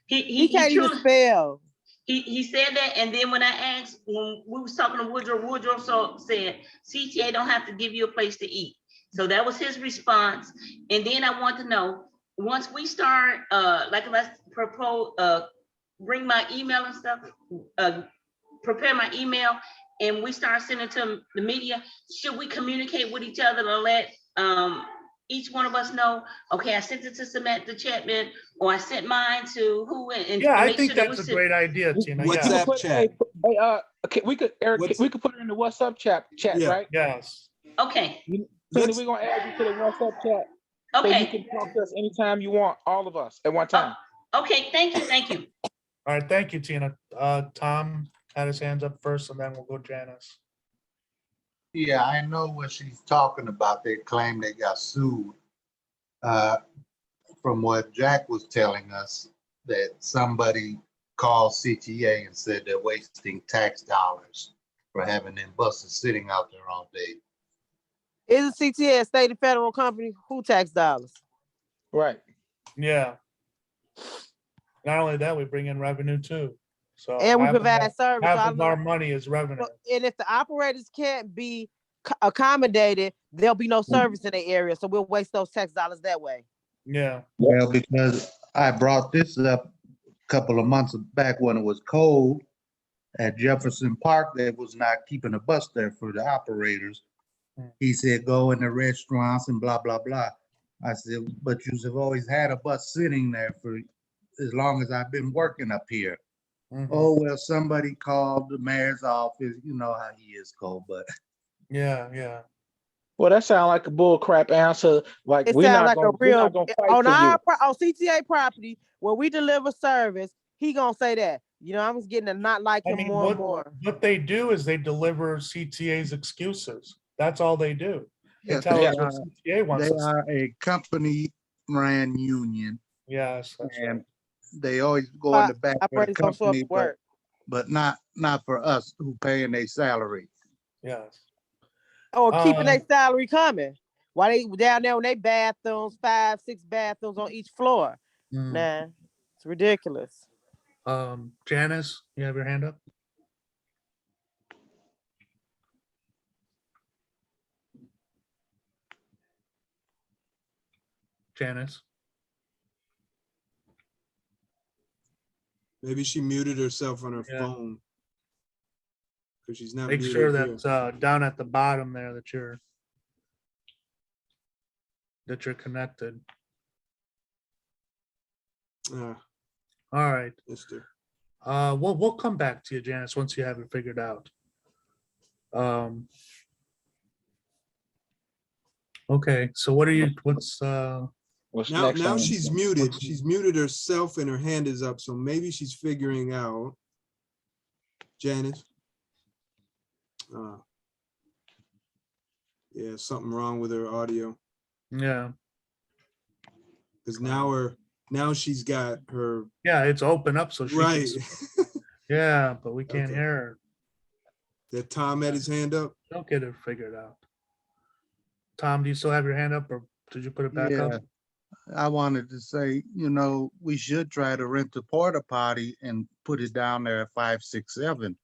He can't even truly- spell. He said that, and then when I asked, when we was talking to Woodrow said CTA don't have to give you a place to eat. So that was his response. And then I want to know, once we start, like if I propose, bring my email and stuff, prepare my email, and we start sending to the media, should we communicate with each other to let each one of us know, okay, I sent it to Samantha Chapman, or I sent mine to who, and Yeah, I make think sure that that's we a send- great idea, Tina. What's Yeah. that? chat. Okay, we could, Eric, we could put it in the WhatsApp chat, Yeah. right? Yes. Okay, Tina, Let's- we're gonna add you to the WhatsApp chat. So you okay, can talk to us anytime you want, all of us at one time. okay, thank you. All right. Thank you, Tina. Tom had his hands up first, and then we'll go Janice. Yeah, I know what she's talking about. They claim they got sued. From what Jack was telling us, that somebody called CTA and said they're wasting tax dollars for having them buses sitting out there all day. Isn't CTA a state and federal company? Who tax dollars? Right. Yeah. Not only that, we bring in revenue too. So And we half of provide that- service. half So I of know- our money is revenue. And if the operators can't be accommodated, there'll be no service in the area. So we'll waste those tax dollars that way. Yeah. Well, because I brought this up a couple of months back when it was cold at Jefferson Park, they was not keeping a bus there for the operators. He said, go in the restaurants and blah, blah, blah. I said, but you've always had a bus sitting there for as long as I've been working up here. Mhm. Oh, well, somebody called the mayor's office. You know how he is, Cole, but Yeah, yeah. Well, that sounds like a bull crap answer. Like It we're sounds not like gonna, a real we're not gonna fight on for you. on CTA property where we deliver service. He gonna say that. You know, I'm just getting to not like I him mean, more and more. what they do is they deliver CTA's excuses. That's all they do. They yeah, tell they us what are, CTA wants they us. are a company ran union, Yes, that's right. and they always go in the back of the Operators don't show up company, to work. but not for us who paying their salary. Yes. Or keeping their Um, salary coming. While they down there on their bathrooms, 5, 6 bathrooms on each floor. mm. Nah, it's ridiculous. Janice, you have your hand up? Janice? Maybe she muted herself on her Yeah. phone. Because she's not Make muted sure here. that down at the bottom there that you're connected. Ah, All right. mister. We'll come back to you, Janice, once you have it figured out. Okay, so what's What's Now, next now on- she's muted. She's muted herself and her hand is up. So maybe she's figuring out. Janice. Yeah, something wrong with her audio. yeah. Because now she's got her Yeah, it's open up so she right. can, yeah, but we can't Okay. hear her. That Tom had his hand up. Don't get it figured out. Tom, do you still have your hand up or did you put it back Yeah. up? I wanted to say, we should try to rent a porta potty and put it down there at 567.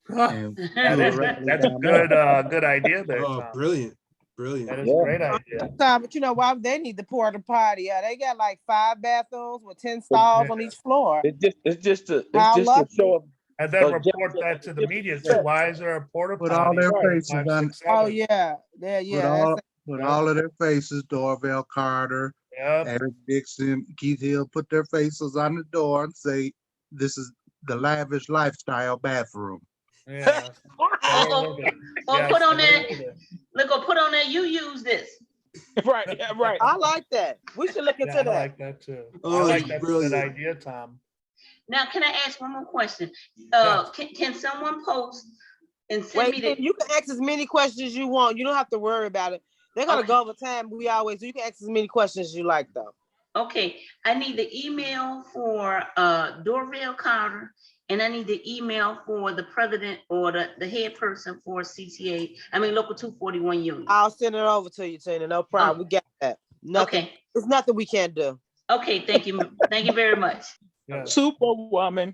And That's a good idea there, Oh, Tom. brilliant. That Brilliant. is a great idea. But you know why they need the porta potty? They got like 5 bathrooms with 10 stalls on each floor. It's just to How lucky. show up. And then So report that to the media. Say, why is there a porta put potty? all their at faces on, 567? Oh yeah, yeah. put all of their faces, Dorville Carter, Yep. Eric Dixon, Keith Hill, put their faces on the door and say, this is the lavish lifestyle bathroom. Yeah. Or put on that, look, or put on that, you use this. Right, yeah, right. I like that. We should look into Yeah, I that. like that too. Oh, I like that's that's a good brilliant. idea, Tom. Now, can I ask one more question? Yes. Can someone post and send me Wait, the, you can ask as many questions as you want. You don't have to worry about it. They're gonna Okay. go over time. We always do. You can ask as many questions as you like, though. okay, I need the email for Dorville Carter, and I need the email for the president or the head person for CTA, local 241 union. I'll send it over to you, Tina. No problem. We got that. Nothing. Okay, It's nothing we can't do. okay, thank you. Thank you very much. Yeah. Superwoman.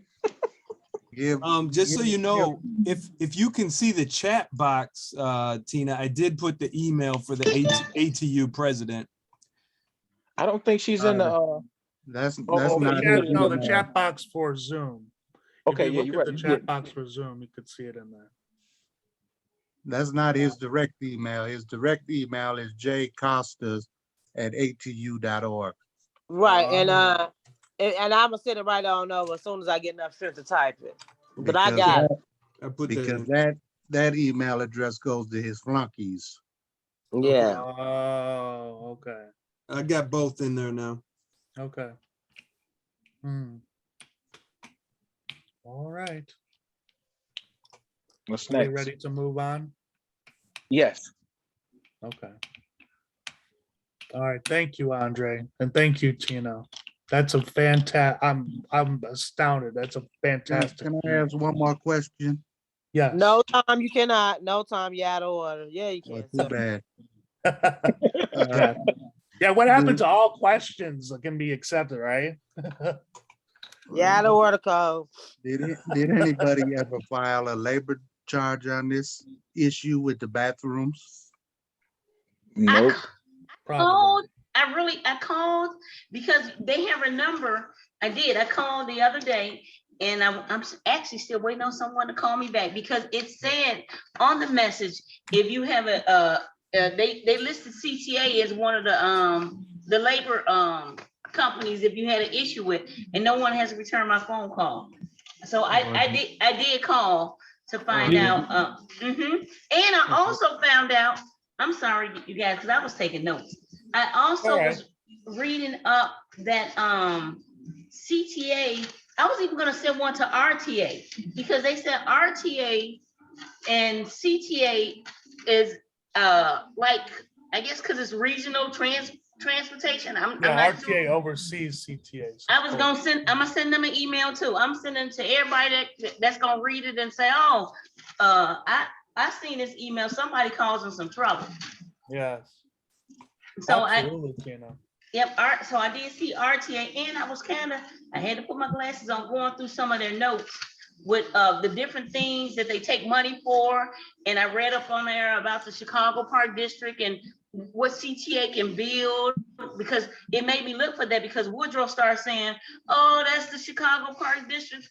Just so you know, if you can see the chat box, Tina, I did put the email for the ATU president. I don't think she's in the. That's okay, not yeah, his No, the email. chat box for Zoom. Okay, If you yeah, look you're at right. the Yeah. chat box for Zoom, you could see it in there. That's not his direct email. His direct email is jcostas@atu.org. Right, and Oh. I'm gonna send it right on over as soon as I get enough strength to type it. But I Because got it. I put that Because in. that email address goes to his flunkies. Yeah. Oh, okay. I got both in there now. Okay. All right. What's Are we next? ready to move on? Yes. Okay. All right, thank you, Andre, and thank you, Tina. That's a fantastic, I'm astounded. That's a fantastic. Can I ask one more question? Yes. No, Tom, you cannot. No, Tom, you out of order. Yeah, you Well, can. too bad. Yeah. Yeah, what happened to all questions that can be accepted, right? Yeah, out of order, Cole. Did anybody ever file a labor charge on this issue with the bathrooms? Nope. Probably. Called, I called because they have a number. I called the other day and I'm actually still waiting on someone to call me back because it said on the message, if you have they listed CTA as one of the labor companies if you had an issue with, and no one has returned my phone call. So I did call to find out. And I also found out, I'm sorry, you guys, because I was taking notes. I also was reading up that CTA, I was even gonna send one to RTA because they said RTA and CTA is like, I guess because it's regional transportation. I'm not RTA sure. oversees CTAs. I'm gonna send them an email too. I'm sending to everybody that's gonna read it and say, oh, I seen this email, somebody causing some trouble. Yes. So absolutely, Tina. Yep, so I did see RTA, and I had to put my glasses on going through some of their notes with the different things that they take money for. And I read up on there about the Chicago Park District and what CTA can build, because it made me look for that, because Woodrow started saying, oh, that's the Chicago Park District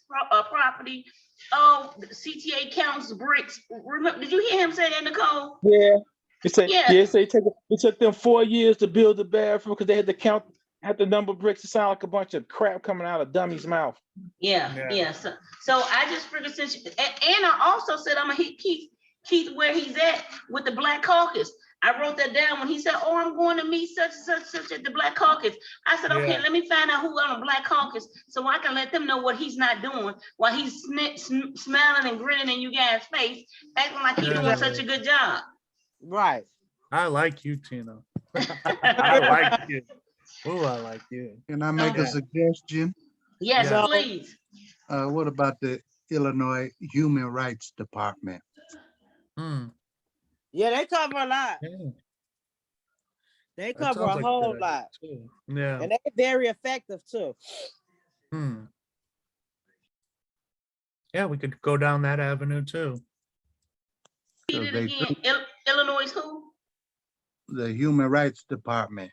property. Oh, CTA counts bricks. Remember, did you hear him say that, Nicole? Yeah. It took them 4 years to build the bathroom because they had to had the number of bricks. It sounded like a bunch of crap coming out of dummy's mouth. Yeah. So I just figured and I also said I'm gonna hit Keith where he's at with the Black Caucus. I wrote that down when he said, "Oh, I'm going to meet such at the Black Caucus." I said, "Okay, let me find out who on the Black Caucus so I can let them know what he's not doing while he's smiling and grinning in you guys' face, acting like he's doing such a good job." Right. I like you, Tina. I like you. Oh, I like you. Can I make a suggestion? Yes, Yeah. please. What about the Illinois Human Rights Department? Yeah, they cover a lot. Yeah. They cover a whole lot. Too. Yeah. And they're very effective too. Yeah, we could go down that avenue too. Repeat it again. Illinois who? The Human Rights Department.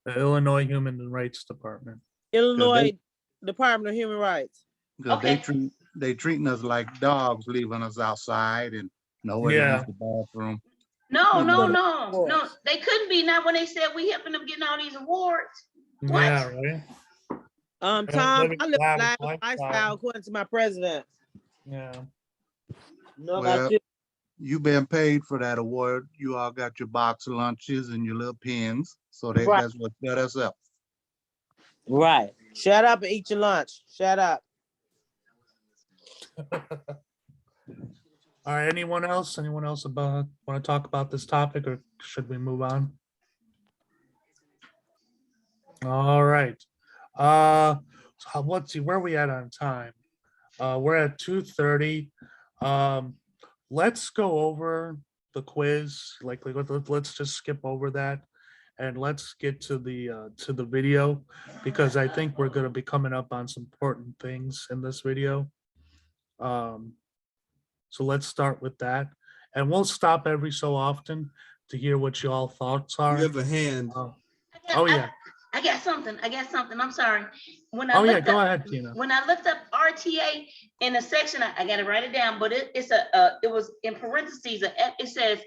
The Illinois Human Rights Department. Illinois Department of Human Rights. Because they treating us like dogs, leaving us outside and nowhere to use the bathroom. No. They couldn't be, not when they said we helping them getting all these awards. What? Yeah, right. Tom, I live a lifestyle according to my president. Yeah. No, well, you've been paid for that award. You all got your box lunches and your little pens. So that's what set us up. Right. Shut up and eat your lunch. Shut up. All right. Anyone else? Anyone else want to talk about this topic, or should we move on? All right. So let's see, where are we at on time? We're at 2:30. Let's go over the quiz. Let's just skip over that, and let's get to the video, because I think we're going to be coming up on some important things in this video. So let's start with that, and we'll stop every so often to hear what y'all thoughts are. You have a hand. I got something. I'm sorry. Go ahead, Tina. When I looked up RTA in a section, I got to write it down, but it was in parentheses. It says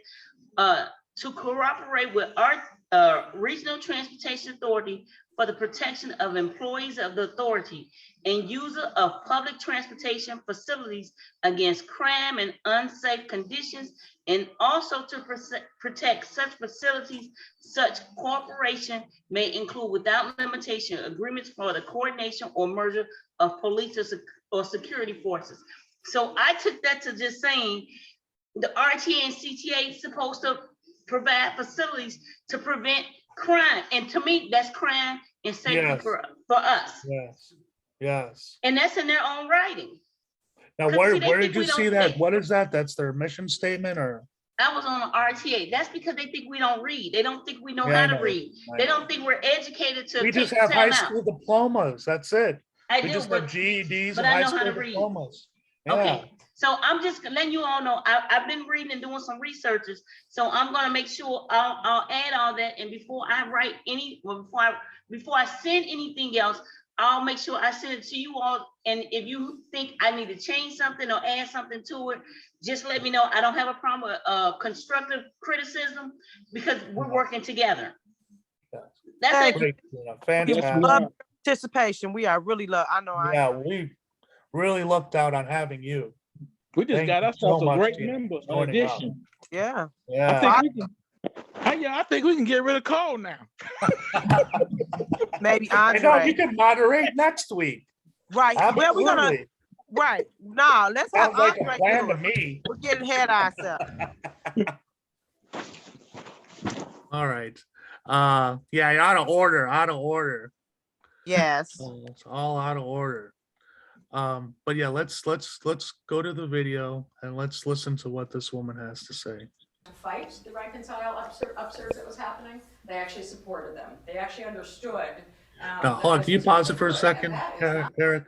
to cooperate with our Regional Transportation Authority for the protection of employees of the authority and user of public transportation facilities against crime and unsafe conditions, and also to protect such facilities. Such cooperation may include, without limitation, agreements for the coordination or merger of police or security forces. So I took that to just saying the RTA and CTA is supposed to provide facilities to prevent crime. And to me, that's crime and safety Yes. for us. Yes, yes. And that's in their own writing. Now, Because, see, they where think did you we don't see that? think. What is that? That's their mission statement or? I was on the RTA. That's because they think we don't read. They don't think we know Yeah, I how to know. read. I They know. don't think we're educated to We take just have the high time out. school diplomas. That's it. I We do, just have GEDs but and I high know how school to read. diplomas. Yeah. Okay, so I'm just letting you all know, I've been reading and doing some researches, so I'm gonna make sure I'll add all that, and before I write before I send anything else, I'll make sure I send it to you all, and if you think I need to change something or add something to it, just let me know. I don't have a problem with constructive criticism, because we're working together. That's it. Great. Yeah, We fantastic. love your participation. We are really love. I know. Yeah, we really lucked out on having you. We just Thank got you ourselves so a much, great Tina, member for joining up. addition. Yeah. Yeah. I think we can get rid of Cole now. Maybe I know Andre. you can moderate next week. Right. Well, we're gonna. Absolutely. Right. No, let's have Sounds like a Andre plan do to it. me. We're getting ahead of ourselves. All right. Yeah, out of order. Yes. It's all out of order. But yeah, let's go to the video and let's listen to what this woman has to say. To fight the rank and file upsurge that was happening, they actually supported them. They actually understood. Now, hold on, can you pause it for a second, Eric?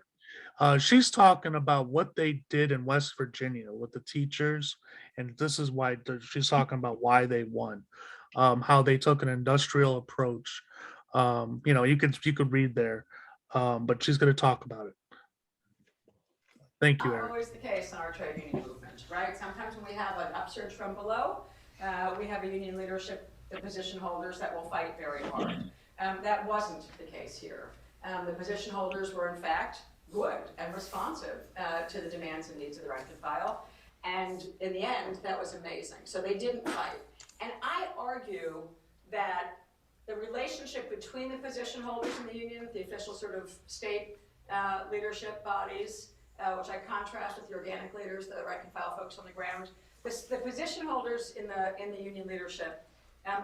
She's talking about what they did in West Virginia with the teachers, and this is why she's talking about why they won, how they took an industrial approach. You know, you could read there, but she's going to talk about it. Thank you, Not Eric. always the case in our trade union movement, right? Sometimes when we have an upsurge from below, we have a union leadership, the position holders that will fight very hard. That wasn't the case here. The position holders were in fact good and responsive to the demands and needs of the rank and file. And in the end, that was amazing. So they didn't fight. And I argue that the relationship between the position holders in the union, the official sort of state leadership bodies, which I contrast with the organic leaders, the rank and file folks on the ground. The position holders in the union leadership,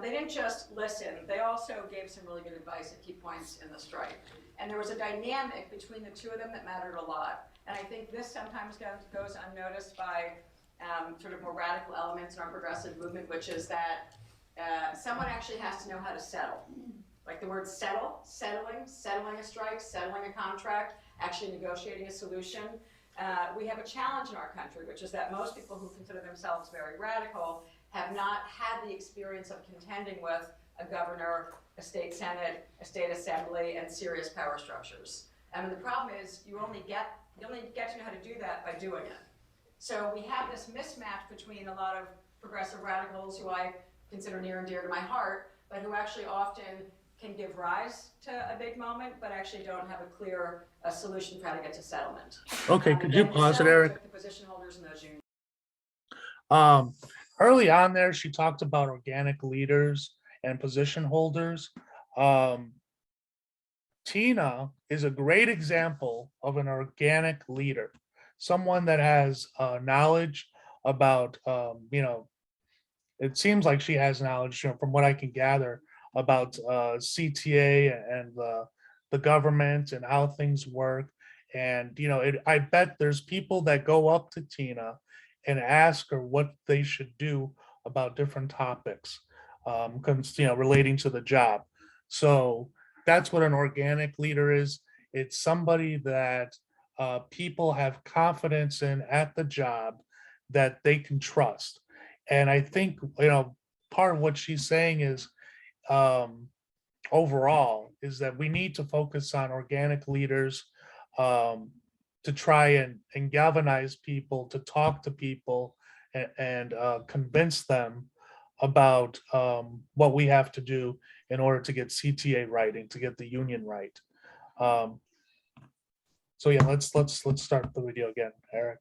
they didn't just listen, they also gave some really good advice at key points in the strike. And there was a dynamic between the two of them that mattered a lot. And I think this sometimes goes unnoticed by sort of more radical elements in our progressive movement, which is that someone actually has to know how to settle. Like the word settle, settling a strike, settling a contract, actually negotiating a solution. We have a challenge in our country, which is that most people who consider themselves very radical have not had the experience of contending with a governor, a state senate, a state assembly, and serious power structures. And the problem is you only get to know how to do that by doing it. So we have this mismatch between a lot of progressive radicals who I consider near and dear to my heart, but who actually often can give rise to a big moment, but actually don't have a clear solution for how to get to settlement. Okay, could you pause it, Eric? The position holders in those unions. Early on there, she talked about organic leaders and position holders. Tina is a great example of an organic leader, someone that has knowledge about, you know, it seems like she has knowledge, you know, from what I can gather about CTA and the government and how things work. And, you know, I bet there's people that go up to Tina and ask her what they should do about different topics, you know, relating to the job. So that's what an organic leader is. It's somebody that people have confidence in at the job that they can trust. And I think, you know, part of what she's saying is overall is that we need to focus on organic leaders to try and galvanize people, to talk to people and convince them about what we have to do in order to get CTA right and to get the union right. So yeah, let's start the video again, Eric.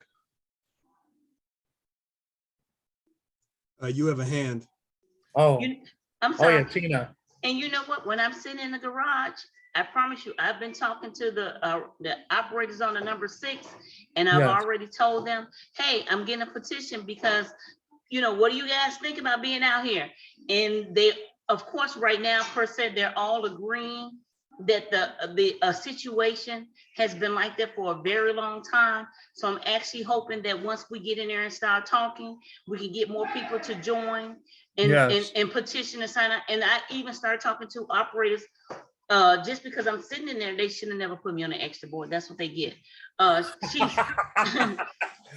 You have a hand. Oh, I'm oh sorry. yeah, Tina. And you know what? When I'm sitting in the garage, I promise you, I've been talking to the operators on the number 6, and I've Yes. already told them, hey, I'm getting a petition because, what do you guys think about being out here? And they, of course, right now, per se, they're all agreeing that the situation has been like that for a very long time. So I'm actually hoping that once we get in there and start talking, we can get more people to join and, Yes. and petition and sign up. And I even started talking to operators. Just because I'm sitting in there, they should have never put me on the extra board. That's what they get. She's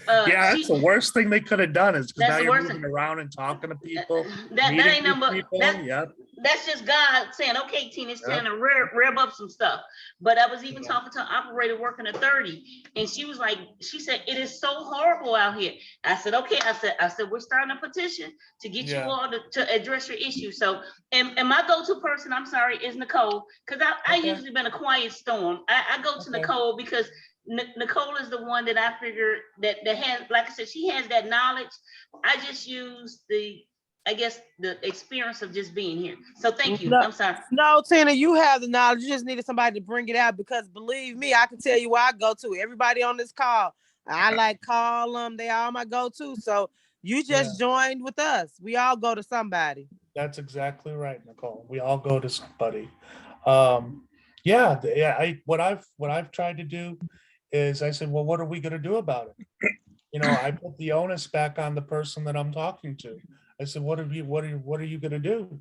Yeah, that's the worst thing they could have done is because That's now the you're worst moving thing. around and talking to people. that meeting ain't with number. people. Yep. That's just God saying, okay, Tina, it's Yep. time to rev up some stuff. But I was even Yeah. talking to an operator working at 30, and she was like, she said, it is so horrible out here. I said, okay. I said, we're starting a petition to get you Yeah. all to address your issue. So, and my go-to person, I'm sorry, is Nicole, because I Okay. usually been a quiet storm. I go to Okay. Nicole because Nicole is the one that I figured that has, like I said, she has that knowledge. I just use the experience of just being here. So thank you. No. I'm sorry. No, Tina, you have the knowledge. You just needed somebody to bring it out because believe me, I can tell you where I go to. Everybody on this call, I call them. They all my go-to. So you just joined with us. We all go to somebody. That's exactly right, Nicole. We all go to somebody. What I've tried to do is I said, well, what are we going to do about it? I put the onus back on the person that I'm talking to. I said, what are you going to do?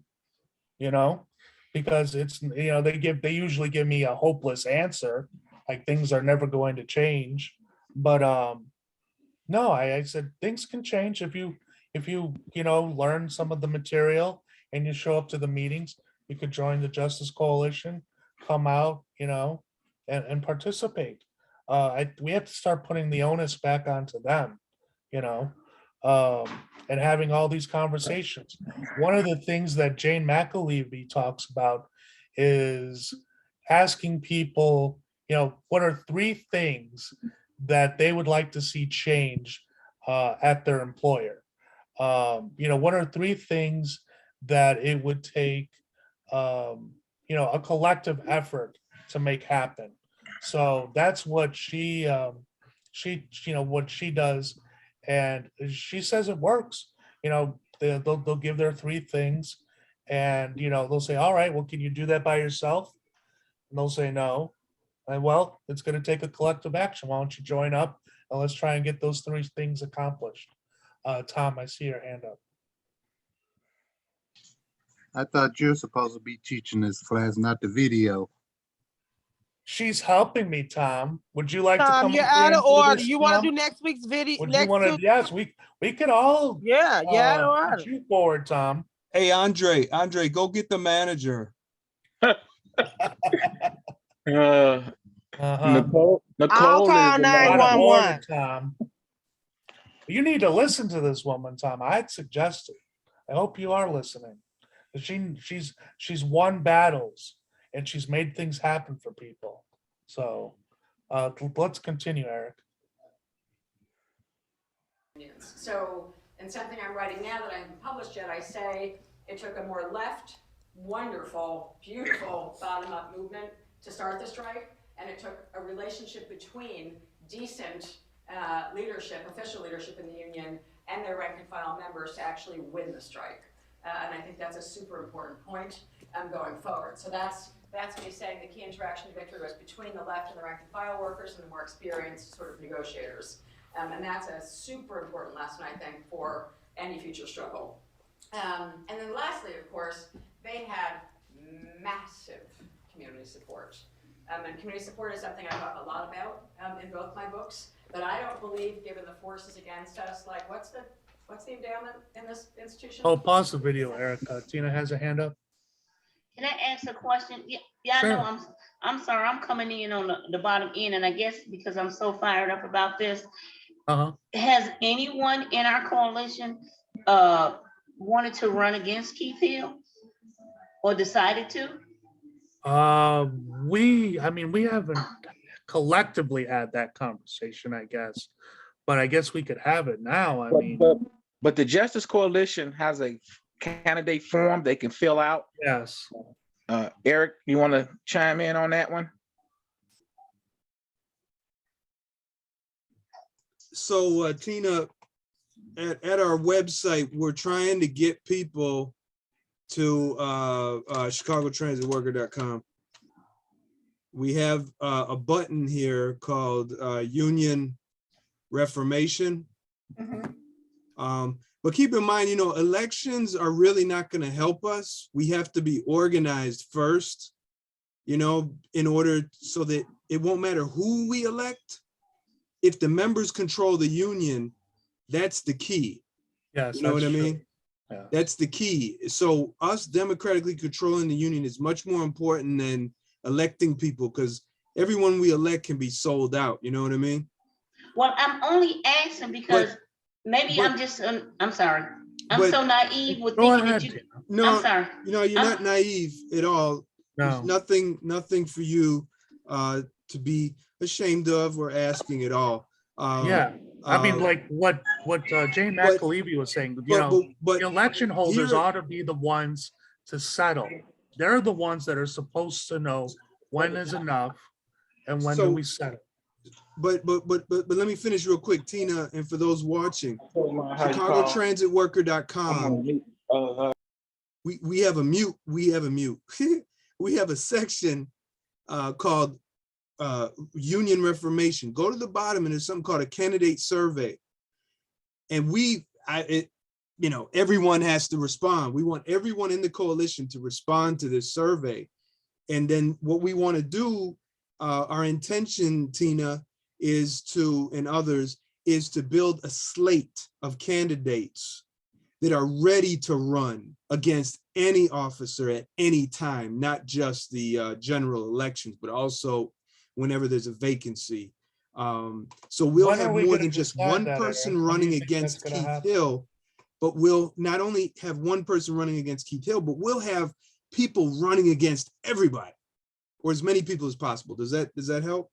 Because it's, they usually give me a hopeless answer, like things are never going to change. But no, I said things can change if you learn some of the material and you show up to the meetings. You could join the Justice Coalition, come out, and participate. We have to start putting the onus back onto them, and having all these conversations. One of the things that Jane McAlevey talks about is asking people, what are 3 things that they would like to see change at their employer? What are 3 things that it would take, a collective effort to make happen? So that's what she does, and she says it works. They'll give their 3 things, and they'll say, all right, well, can you do that by yourself? And they'll say no. And well, it's going to take a collective action. Why don't you join up and let's try and get those 3 things accomplished? Tom, I see your hand up. I thought you're supposed to be teaching this class, not the video. She's helping me, Tom. Would you like to come? You're up out here of and do order. this, You want to Tom? do next week's video? Would you want to? Yes, we could all. Yeah, out of order. Put you forward, Tom. Hey, Andre, go get the manager. Nicole I'll call is 911. Tom. You need to listen to this woman, Tom. I'd suggest it. I hope you are listening. She's won battles and she's made things happen for people. So let's continue, Eric. So, and something I'm writing now that I haven't published yet, I say it took a more left, wonderful, beautiful bottom-up movement to start the strike, and it took a relationship between decent leadership, official leadership in the union, and their rank and file members to actually win the strike. And I think that's a super important point going forward. So that's me saying the key interaction to victory was between the left and the rank and file workers and the more experienced sort of negotiators. And that's a super important lesson, I think, for any future struggle. And then lastly, of course, they had massive community support. And community support is something I talk a lot about in both my books, but I don't believe, given the forces against us, like what's the endowment in this institution? Oh, pause the video, Eric. Tina has a hand up. Can I ask a question? Yeah, Sure. I know I'm sorry, I'm coming in on the bottom end, and I guess because I'm so fired up about this, has anyone in our coalition wanted to run against Keith Hill or decided to? We haven't collectively had that conversation, I guess, but I guess we could have it now. But the Justice Coalition has a candidate form they can fill out. Yes. Eric, you want to chime in on that one? So Tina, at our website, we're trying to get people to chicagotransitworker.com. We have a button here called Union Reformation. But keep in mind, elections are really not going to help us. We have to be organized first, in order so that it won't matter who we elect. If the members control the union, that's the key. Yes, You know what I that's true. mean? Yeah. That's the key. So us democratically controlling the union is much more important than electing people, because everyone we elect can be sold out. You know what I mean? Well, I'm only asking because maybe I'm just, I'm sorry. I'm so naive with Go thinking ahead, that you, Tina. No, I'm sorry. you're not naive at all. There's No, nothing for you to be ashamed of or asking at all. yeah. I mean, like what Jane but- McAlevey was saying, but the election holders here- ought to be the ones to settle. They're the ones that are supposed to know when is enough and when do So- we settle. But let me finish real quick, Tina, and for those watching, ChicagoTransitWorker.com. We have a mute. We have a section called Union Reformation. Go to the bottom and there's something called a candidate survey. And everyone has to respond. We want everyone in the coalition to respond to this survey. And then what we want to do, our intention, Tina, and others, is to build a slate of candidates that are ready to run against any officer at any time, not just the general elections, but also whenever there's a vacancy. So we'll When are have we more gonna than just decide one that, person Eric? When do you running think against that's gonna Keith happen? Hill, but we'll not only have one person running against Keith Hill, but we'll have people running against everybody, or as many people as possible. Does that help?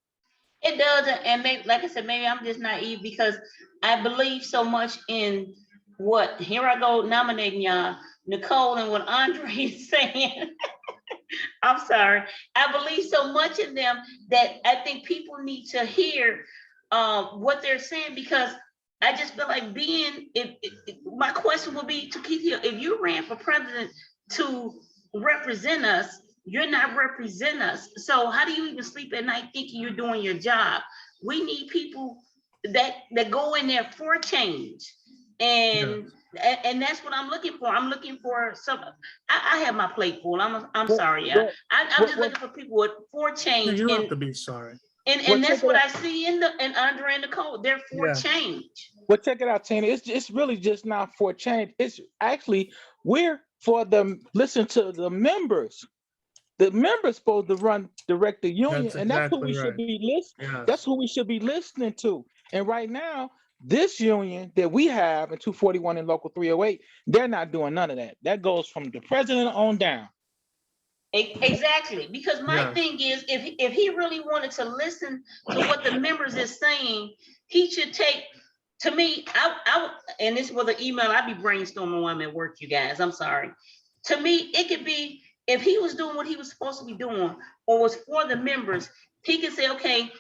It doesn't, and maybe, like I said, maybe I'm just naive because I believe so much in what, here I go nominating y'all, Nicole, and what Andre is saying. I'm sorry. I believe so much in them that I think people need to hear what they're saying, because I just feel like my question would be to Keith Hill, if you ran for president to represent us, you're not representing us. So how do you even sleep at night thinking you're doing your job? We need people that go in there for change. And that's what I'm looking for. I'm looking for some. I have my plate full. I'm sorry, yeah. I'm just looking for people for change. You don't have to be sorry. And that's what I see in Andre and Nicole. They're for change. Well, check it out, Tina. It's really just not for change. It's actually, we're for them. Listen to the members. The members supposed to direct the union, That's and that's who we exactly should be listening. Yes. That's who we should be listening to. And right now, this union that we have in 241 and Local 308, they're not doing none of that. That goes from the president on down. Exactly, because my thing is, if he really wanted to listen to what the members is saying, he should take. To me, I and this was an email I be brainstorming while I'm at work, you guys. I'm sorry. To me, it could be, if he was doing what he was supposed to be doing, or was for the members, he could say, okay,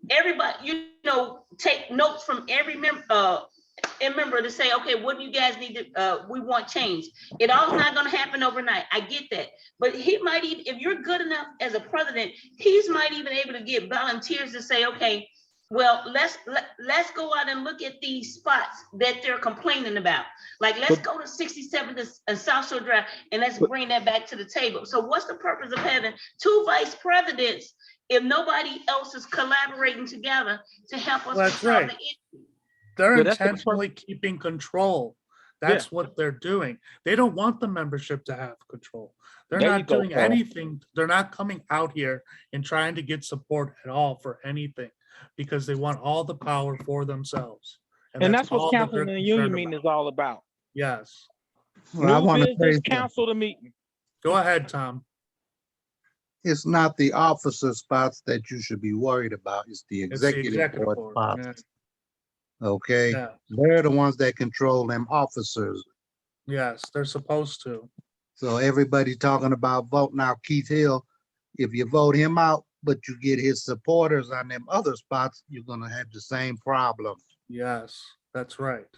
everybody, take notes from every member, to say, okay, what do you guys need to, we want change. It all's not going to happen overnight. I get that. But he might even, if you're good enough as a president, he's might even able to get volunteers to say, okay, well, let's go out and look at these spots that they're complaining about. Like, let's go to 67th and South Shore Drive, and let's bring that back to the table. So what's the purpose of having two vice presidents if nobody else is collaborating together to help us? That's right. They're intentionally keeping control. That's what they're doing. They don't want the membership to have control. They're not doing anything. They're not coming out here and trying to get support at all for anything, because they want all the power for themselves. And that's what counseling in the union meeting is all about. Yes. Well, I want to say counsel the meeting. Go ahead, Tom. It's not the officer spots that you should be worried about. It's the executive board spots. Yeah. Okay, they're the ones that control them officers. Yes, they're supposed to. So everybody talking about voting out Keith Hill. If you vote him out, but you get his supporters on them other spots, you're gonna have the same problem. Yes, that's right.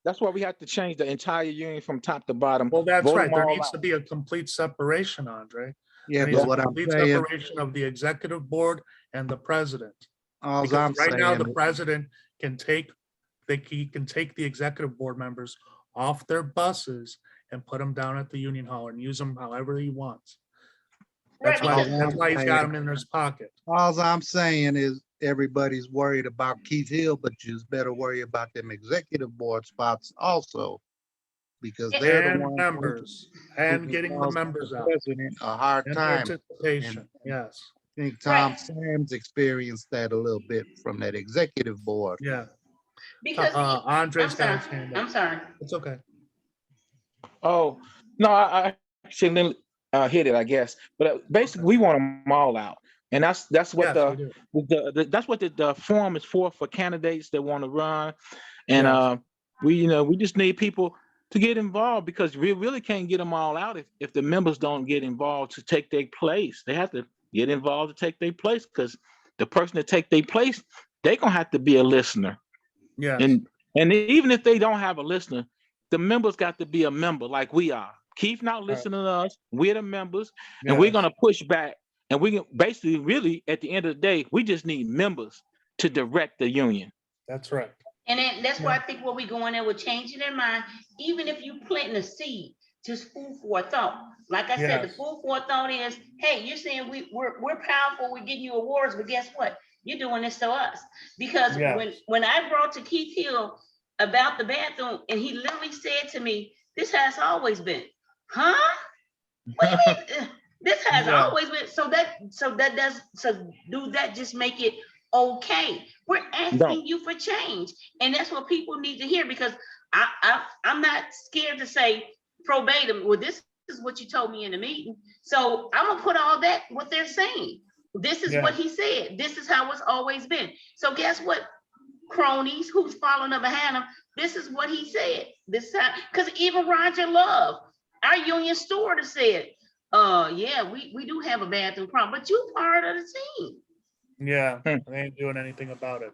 That's why we have to change the entire union from top to bottom. Well, that's Vote right. them There all needs out. to be a complete separation, Andre. Yeah, There needs but a what I'm complete saying, separation of the executive board and the president. all Because I'm right now, the saying, president can take, he can take the executive board members off their buses and put them down at the union hall and use them however he wants. That's Right, why, because- that's why he's got them in his pocket. all I'm saying is everybody's worried about Keith Hill, but you just better worry about them executive board spots also. Because they're the And ones members, who and can getting the cause members out. president a hard And time. participation, yes, I think Tom Right. Sands experienced that a little bit from that executive board. yeah. because Andre's I'm got sorry, his hand I'm up. sorry. It's okay. Oh, no, I shouldn't hit it, I guess. But basically, we want them all out. And that's what Yes, we do. that's what the forum is for candidates that want to run. And Yes. we just need people to get involved, because we really can't get them all out if the members don't get involved to take their place. They have to get involved to take their place, because the person that take their place, they're gonna have to be a listener. Yes, And even if they don't have a listener, the members got to be a member like we are. Keith not listening to us. We're the members, and we're yes, gonna push back. And we can basically, really, at the end of the day, we just need members to direct the union. that's right. And then that's why I think what we going there with changing their mind, even if you planting a seed, just food for thought. Like I said, the Yes. food for thought is, hey, you're saying we're powerful, we're getting you awards, but guess what? You're doing this to us. Because Yes. when I brought to Keith Hill about the bathroom, and he literally said to me, this has always been. Huh? What do you mean? This has Yeah. always been. So do that just make it okay? We're asking No. you for change, and that's what people need to hear. Because I'm not scared to say verbatim, well, this is what you told me in the meeting. So I'm gonna put all that what they're saying. This is what he said. This is how it's always been. So guess what? Cronies who's following up behind him, this is what he said. This time, because even Roger Love, our union steward, said, yeah, we do have a bathroom problem, but you part of the team. Yeah, they ain't doing anything about it.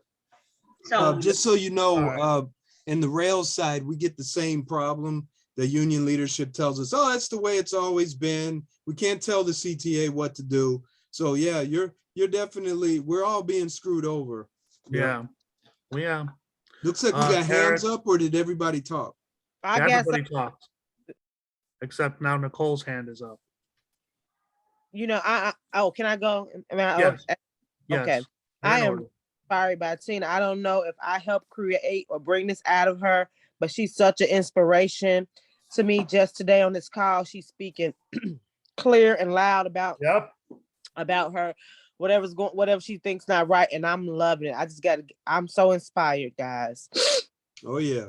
So Just so you know, All in the rails side, we get the same problem. The union leadership tells us, oh, that's the way it's always been. We can't tell the CTA what to do. So yeah, you're definitely, we're all being screwed over. Yeah. Yeah. Looks like we got hands Eric, up, or did everybody talk? I guess, everybody talked. Except now Nicole's hand is up. can I go? Yes. Okay. Yes. I In am order. inspired by Tina. I don't know if I helped create or bring this out of her, but she's such an inspiration to me. Just today on this call, she's speaking clear and loud about her, whatever she thinks not right, and I'm loving it. I'm so inspired, guys. Oh yeah.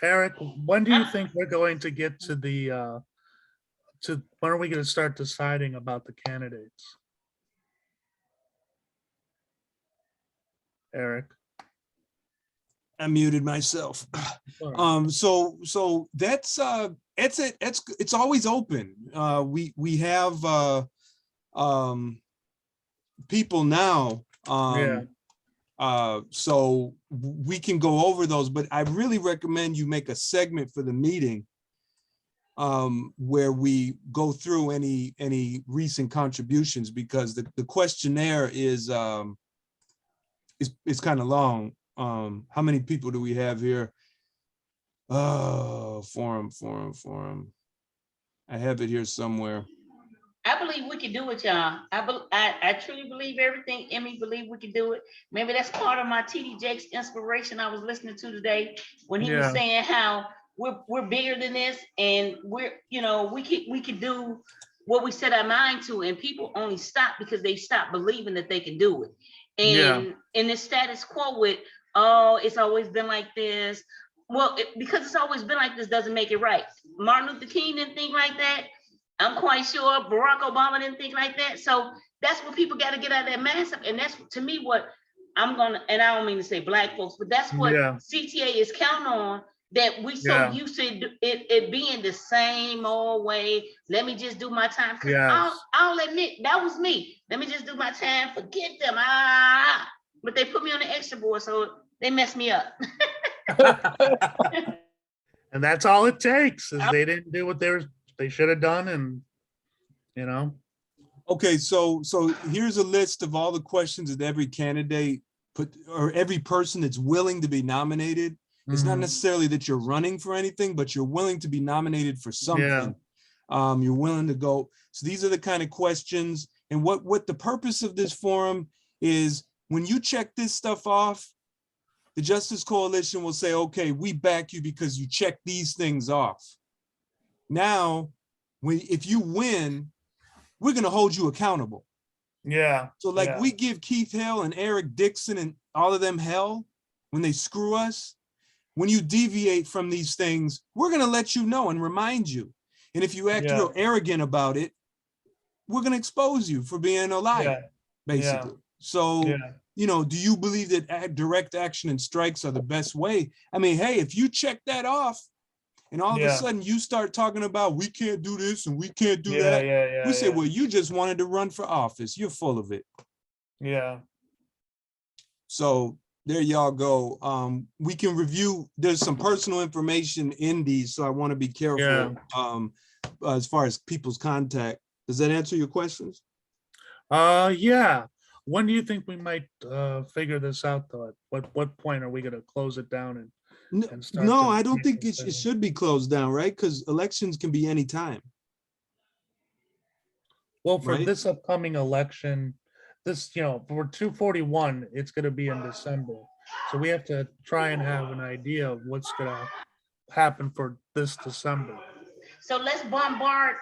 Eric, when do you think we're going to get to the when are we going to start deciding about the candidates? Eric. I muted myself. So that's it's always open. We have people now. So we can go over those, but I really recommend you make a segment for the meeting where we go through any recent contributions, because the questionnaire is kind of long. How many people do we have here? Oh, forum. I have it here somewhere. I believe we can do it, y'all. I truly believe everything Emmy believe we can do it. Maybe that's part of my TD Jakes inspiration I was listening to today, when he was saying how we're bigger than this, and we can do what we set our mind to, and people only stop because they stop believing that they can do it. And in this status quo with, oh, it's always been like this. Well, because it's always been like this doesn't make it right. Martin Luther King didn't think like that. I'm quite sure Barack Obama didn't think like that. So that's what people got to get out of that massive. And that's, to me, what I'm going to, and I don't mean to say black folks, but that's what CTA is counting on, that we so Yeah. used to it being the same old way. Let me just do my time. Yes. I'll admit that was me. Let me just do my time, forget them. But they put me on the extra board, so they messed me up. And that's all it takes is they didn't do what they should have done, and you know. Okay, so here's a list of all the questions that every candidate put, or every person that's willing to be nominated. It's not Mhm. necessarily that you're running for anything, but you're willing to be nominated for something. You're willing to go. So these are the kind of questions. And what the purpose of this forum is, when you check this stuff off, the Justice Coalition will say, okay, we back you because you check these things off. Now, if you win, we're going to hold you accountable. Yeah. So like yeah. we give Keith Hill and Eric Dixon and all of them hell when they screw us. When you deviate from these things, we're going to let you know and remind you. And if you act Yeah. real arrogant about it, we're going to expose you for being a liar, Yeah. basically. So, Yeah. you know, do you believe that direct action and strikes are the best way? I mean, hey, if you check that off and all of a Yeah. sudden you start talking about we can't do this and we can't do Yeah. that, Yeah. we say, Yeah. well, you just wanted to run for office. You're full of it. Yeah. So there y'all go. We can review, there's some personal information in these, so I want to be careful as far as people's contact. Does that answer your questions? Yeah. When do you think we might figure this out, though? At what point are we going to close it down and start? No, I don't think it should be closed down, right? Because elections can be any time. Well, for right? this upcoming election, for 241, it's going to be in December. So we have to try and have an idea of what's going to happen for this December. So let's bombard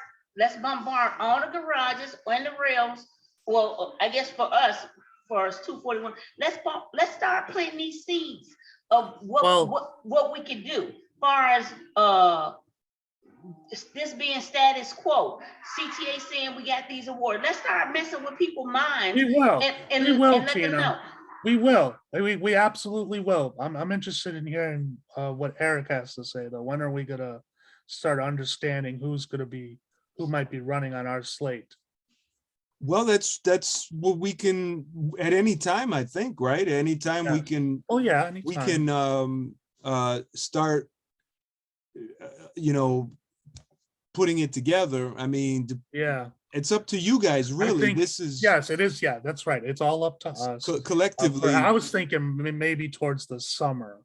all the garages and the rails. Well, I guess for us 241, let's start planting these seeds of what we can do as far as this being status quo. CTA saying we got these awards. Let's start messing with people's minds. We will. And We will, let them Tina. know. We will. We absolutely will. I'm interested in hearing what Eric has to say, though. When are we gonna start understanding who might be running on our slate? Well, that's what we can at any time, I think, right? Anytime we can. Oh yeah, anytime. We can start, putting it together. I mean, yeah, it's up to you guys, really. Yes, it is. Yeah, that's right. It's all up to us collectively. I was thinking maybe towards the summer,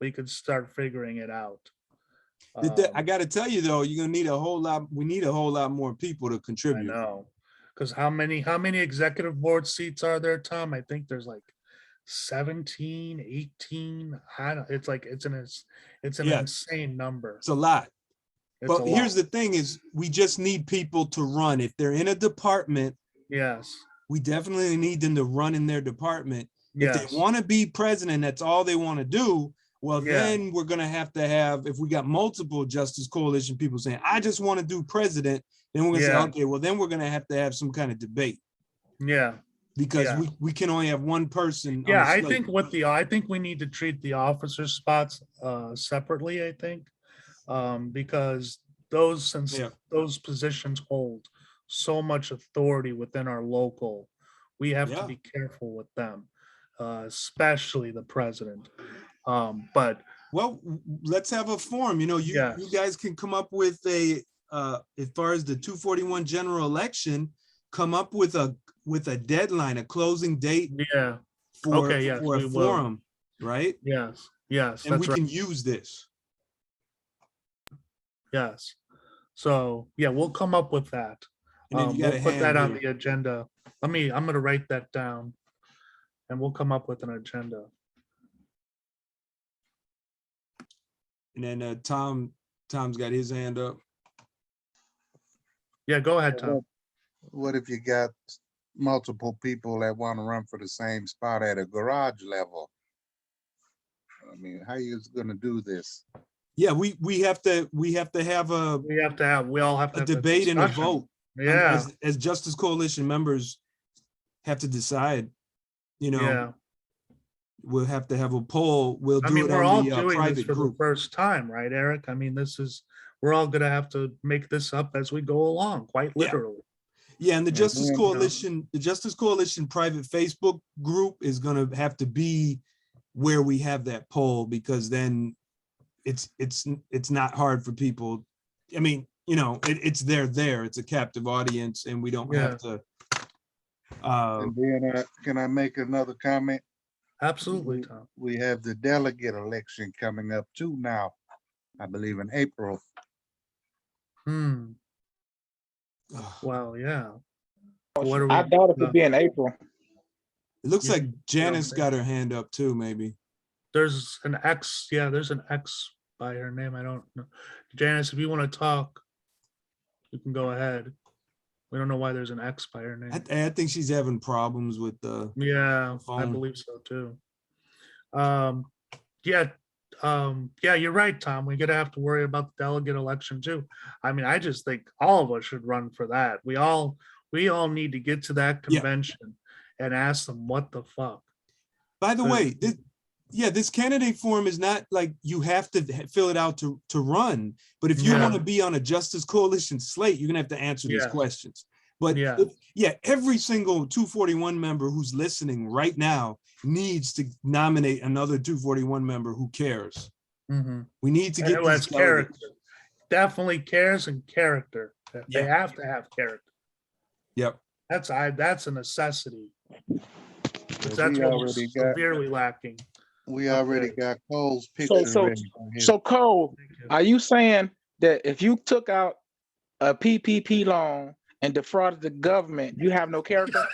we could start figuring it out. I got to tell you though, you're gonna need a whole lot. We need a whole lot more people to contribute. I know, because how many executive board seats are there, Tom? I think there's like 17, 18. It's an insane number. It's a lot. But here's the the thing is, we just need people to run. If they're in a department, yes, we definitely need them to run in their department. yes. If they want to be president, that's all they want to do. Well, then we're going to have, if we got multiple Justice Coalition people saying, I just want to do president, then we're going to say, okay, well, then we're going to have some kind of debate. Yeah. Because we can only have one person. Yeah, I think we need to treat the officer spots separately, I think. Because those positions hold so much authority within our local, we have to be careful with them, especially the president. But well, let's have a forum. You guys can come up with as far as the 241 general election, come up with a deadline, a closing date. Yeah. For a forum, right? Yes. And we can use this. Yes. So we'll come up with that. We'll put that on the agenda. I'm going to write that down, and we'll come up with an agenda. And then Tom's got his hand up. Yeah, go ahead, Tom. What if you got multiple people that want to run for the same spot at a garage level? I mean, how are you going to do this? Yeah, we all have to have a debate and a vote. Yeah. As Justice Coalition members have to decide, we'll have to have a poll. We'll I do mean, it we're on all the doing this private for the group. first time, right, Eric? I mean, we're all gonna have to make this up as we go along, quite Yeah. literally. Yeah, and the Yeah, Justice you know. Coalition, the Justice Coalition private Facebook group is gonna have to be where we have that poll, because then it's not hard for people. I mean, it's there. It's a captive audience, and we don't have to. And then, can I make another comment? Absolutely, Tom. We have the delegate election coming up too now, I believe in April. Well, yeah. I doubt it could be in April. It looks Yeah, like Janice got her hand up too, maybe. There's an X, yeah, there's an X by her name. I don't know. Janice, if you want to talk, you can go ahead. We don't know why there's an X by her name. I think she's having problems with the Yeah, I phone. believe so too. Yeah, you're right, Tom. We're gonna have to worry about the delegate election too. I mean, I just think all of us should run for that. We all need to get to that Yeah. convention and ask them what the fuck. By the way, this candidate form is not like you have to fill it out to run, but if you Yeah. want to be on a Justice Coalition slate, you're gonna have to answer these Yeah. questions. But Yeah. every single 241 member who's listening right now needs to nominate another 241 member who cares. Mhm. We need to And get who has these delegates. character. Definitely cares and character. They Yeah. have to have character. Yep. That's a necessity. Because We that's what we're already got- severely lacking. We up already there. got Cole's picture So ready for his- Cole, Thank you. are you saying that if you took out a PPP loan and defrauded the government, you have no character?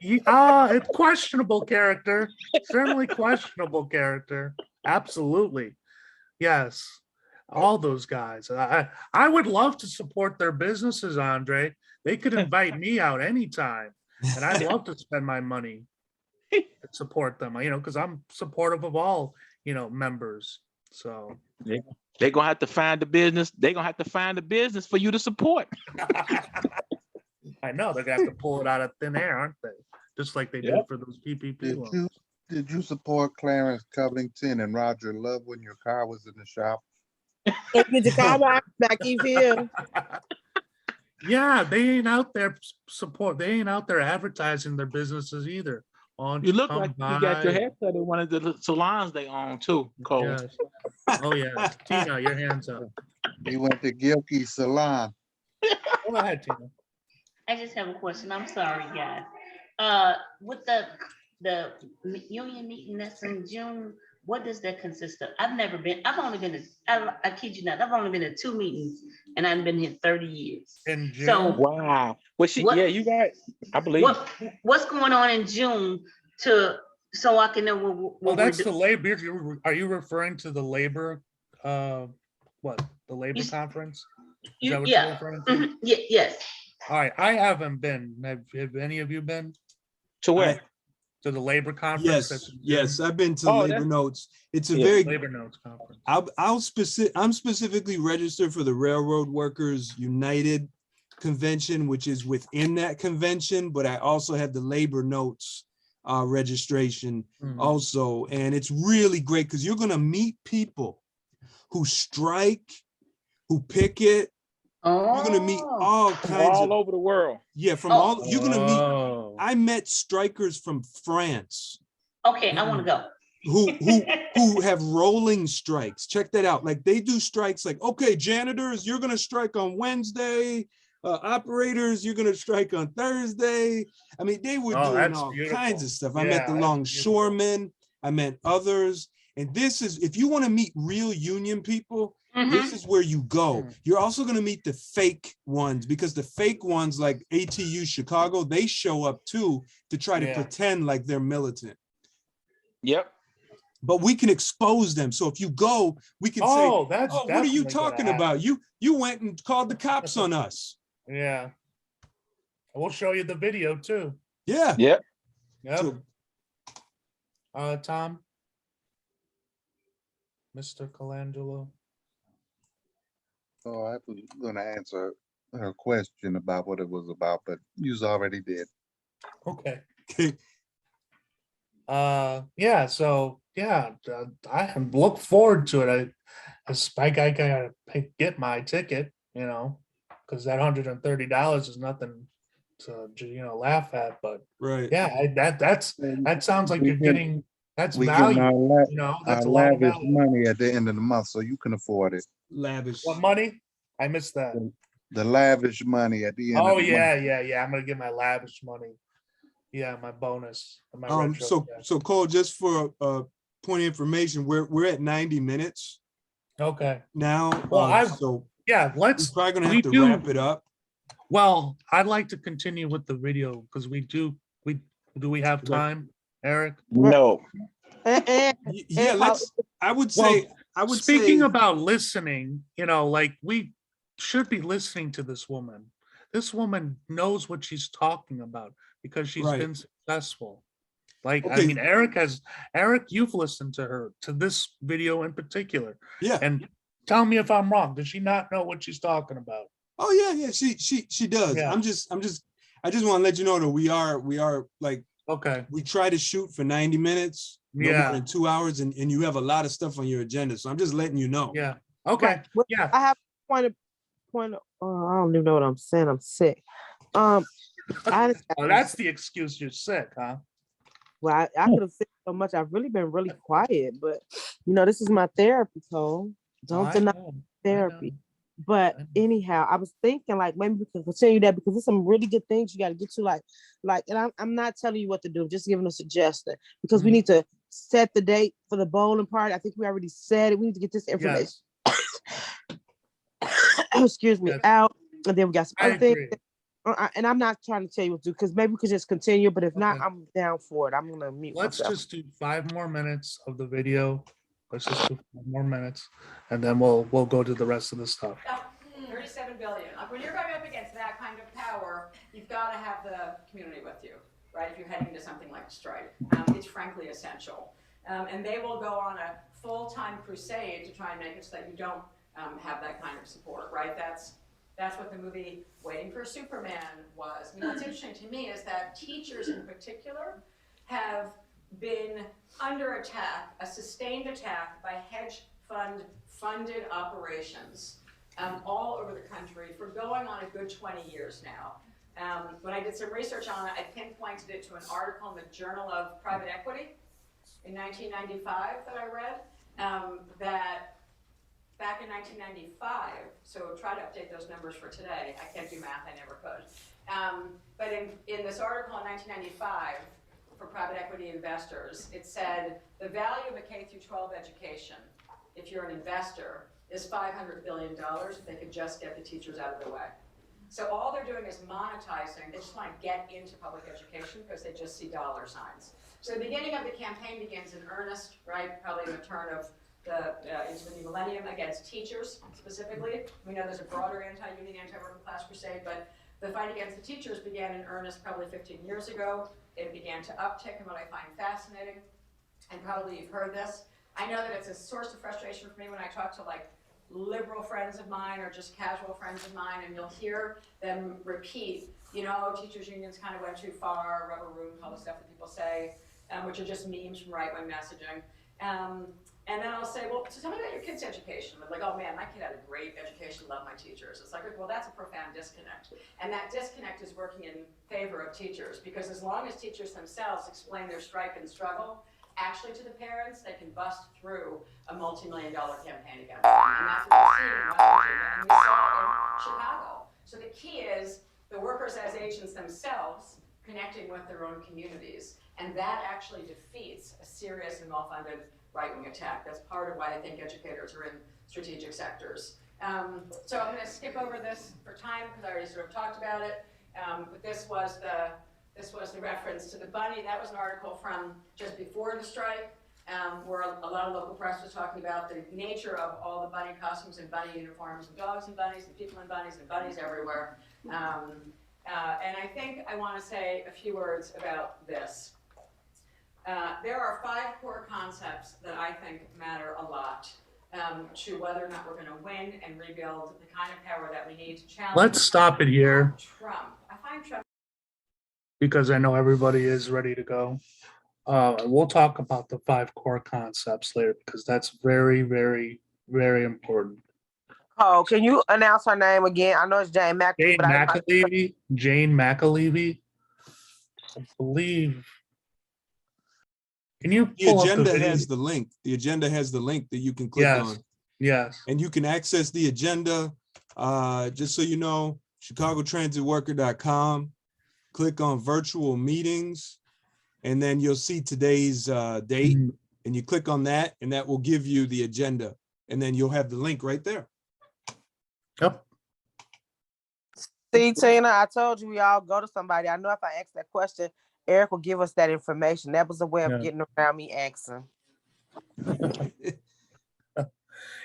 It's questionable character. Certainly questionable character. Absolutely. Yes. All those guys. I would love to support their businesses, Andre. They could invite me out anytime, and I'd love to spend my money and support them, because I'm supportive of all, members. So They're gonna have to find the business. They're gonna have to find the business for you to support. I know they're gonna have to pull it out of thin air, aren't they? Just like they did for those PPP loans. Did you support Clarence Covington and Roger Love when your car was in the shop? Get your car washed back here. Yeah, they ain't out there They ain't out there advertising their businesses either. You look like you got your hair cut at one of the salons they own too, Cole. Yes. Oh yeah, Tina, your hands up. He went to Gilkey's salon. Go ahead, Tina. I just have a question. I'm sorry, guys. With the union meeting that's in June, what does that consist of? I've only been I kid you not, I've only been at 2 meetings and I've been here 30 years. In June. So Wow. Well, you got. I believe. what's going on in June so I can know what Well, that's we're the labor. Are you referring to the labor? The labor conference? Is that what you're referring to? Mhm. Yes. All right, I haven't been. Have any of you been To where? to the labor conference? Yes, I've been to Labor Notes. It's a very Labor Notes conference. I'm specifically registered for the Railroad Workers United convention, which is within that convention, but I also have the Labor Notes registration also, and it's really great because you're gonna meet people who strike, who picket. You're gonna meet all kinds all over the world. Yeah, from all you're gonna meet. I met strikers from France. Okay, I want to go. Who have rolling strikes. Check that out. Like they do strikes like, okay, janitors, you're gonna strike on Wednesday. Operators, you're gonna strike on Thursday. I mean, they were doing all kinds of stuff. I met the longshoremen, I met others. And this is, if you want to meet real union people, this is where you go. You're also going to meet the fake ones, because the fake ones like ATU Chicago, they show up too to try to pretend like they're militant. Yep. But we can expose them. So if you go, we can say, what are you talking about? You went and called the cops on us. Yeah. We'll show you the video too. Yeah. Yep. Yep. So, Tom? Mr. Colangelo? Oh, I was gonna answer her question about what it was about, but you already did. Okay. Yeah, so yeah, I look forward to it. I gotta get my ticket, you know, because that $130 is nothing to laugh at. But Right. yeah, that sounds like We you're get- getting that's We getting value. our You know, our that's a lot of lavish value. money at the end of the month, so you can afford it. Lavish. What money? I missed that. The lavish money at the end of Oh the month. yeah. I'm gonna get my lavish money. Yeah, my bonus, my retro. So Yeah. so Cole, just for point of information, we're at 90 minutes Okay. now. Well, So yeah, we're let's. probably gonna We have to do. wrap it up. Well, I'd like to continue with the video because we do have Okay. time, Eric? No. Yeah, let's. I would Well, say. I would speaking say. about listening, like we should be listening to this woman. This woman knows what she's talking about because she's Right. been successful. Like, I Okay. mean, Eric, you've listened to her, to this video in particular. Yeah. And tell me if I'm wrong. Does she not know what she's talking about? Oh yeah. She does. Yeah. I just want to let you know that we are like, Okay. we try to shoot for 90 minutes, no more Yeah. than 2 hours, and you have a lot of stuff on your agenda. So I'm just letting you know. Yeah. Okay. Well, Yeah. I have point of, oh, I don't even know what I'm saying. I'm sick. I Oh, that's the excuse. You're sick, huh? well, I could have said so much. I've really been really quiet, but this is my therapy, Cole. Don't I deny know. therapy. But I know. anyhow, I was thinking like maybe we can continue that because there's some really good things you got to get to. Like, and I'm not telling you what to do, just giving a suggestion because we Mhm. need to set the date for the bowling party. I think we already said it. We need to get this information. Excuse me, Yes. out, and then we got some I other things. agree. And I'm not trying to tell you what to do because maybe we could just continue. But if not, Okay. I'm down for it. I'm gonna mute Let's myself. just do 5 more minutes of the video. Let's just do 5 more minutes, and then we'll go to the rest of the stuff. 37 billion. When you're going up against that kind of power, you've got to have the community with you, right? If you're heading into something like a strike, it's frankly essential. And they will go on a full-time crusade to try and make it so that you don't have that kind of support, right? That's what the movie Waiting for Superman was. I mean, what's interesting to me is that teachers in particular have been under attack, a sustained attack by hedge fund funded operations all over the country for going on a good 20 years now. When I did some research on it, I pinpointed it to an article in the Journal of Private Equity in 1995 that I read, that back in 1995, so try to update those numbers for today. I can't do math, I never could. But in this article in 1995, for private equity investors, it said the value of a K through 12 education, if you're an investor, is $500 billion if they could just get the teachers out of the way. So all they're doing is monetizing. They just want to get into public education because they just see dollar signs. So the beginning of the campaign begins in earnest, right? Probably in the turn of into the new millennium against teachers specifically. We know there's a broader anti-union, anti-working class crusade, but the fight against the teachers began in earnest probably 15 years ago. It began to uptick, and what I find fascinating, and probably you've heard this, I know that it's a source of frustration for me when I talk to like liberal friends of mine or just casual friends of mine, and you'll hear them repeat, teachers unions kind of went too far, rubber room, all the stuff that people say, which are just memes from right-wing messaging. And then I'll say, well, so tell me about your kid's education. They're like, oh man, my kid had a great education, love my teachers. It's like, well, that's a profound disconnect. And that disconnect is working in favor of teachers, because as long as teachers themselves explain their strike and struggle, actually to the parents, they can bust through a multi-million-dollar campaign against them. And that's what we're seeing in West Virginia, and we saw it in Chicago. So the key is the workers as agents themselves connecting with their own communities. And that actually defeats a serious and well-funded right-wing attack. That's part of why I think educators are in strategic sectors. So I'm going to skip over this for time because I already sort of talked about it. But this was the reference to the bunny. That was an article from just before the strike, where a lot of local press was talking about the nature of all the bunny costumes and bunny uniforms and dogs and bunnies and people and bunnies everywhere. And I think I want to say a few words about this. There are 5 core concepts that I think matter a lot to whether or not we're going to win and rebuild the kind of power that we need to challenge. Let's stop it here Trump. I find Trump, because I know everybody is ready to go. We'll talk about the 5 core concepts later because that's very, very, very important. Oh, can you announce her name again? I know it's Jane McAfee, Jane but McAlevey, Jane McAlevey, I believe. Can you The pull up the agenda video? has the link. The agenda has the link that you can click Yes, on. yes. And you can access the agenda, just so you know, chicagotransitworker.com. Click on virtual meetings, and then you'll see today's date, Mhm. and you click on that, and that will give you the agenda. And then you'll have the link right there. Yep. see, Tina, I told you we all go to somebody. I know if I ask that question, Eric will give us that information. That was a way of Yeah. getting around me asking.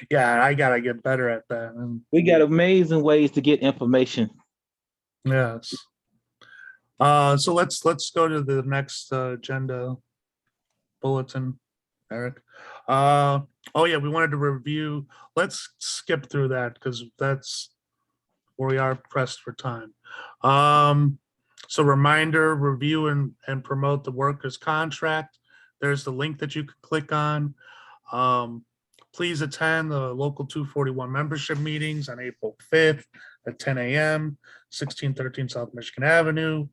Yeah, I gotta get better at that. And We got amazing ways to get information. yes. So let's go to the next agenda bulletin, Eric. Oh yeah, we wanted to review. Let's skip through that because that's where we are pressed for time. So reminder, review and promote the workers' contract. There's the link that you can click on. Please attend the local 241 membership meetings on April 5th at 10 a.m., 1613 South Michigan Avenue.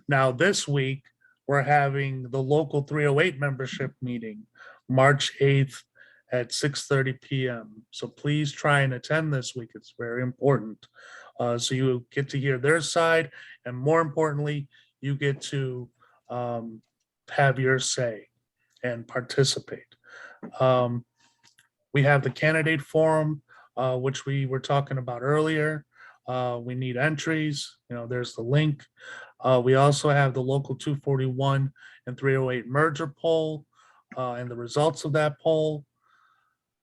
Now this week, we're having the local 308 membership meeting, March 8th at 6:30 p.m. So please try and attend this week. It's very important. So you get to hear their side, and more importantly, you get to have your say and participate. We have the candidate forum, which we were talking about earlier. We need entries. There's the link. We also have the local 241 and 308 merger poll and the results of that poll.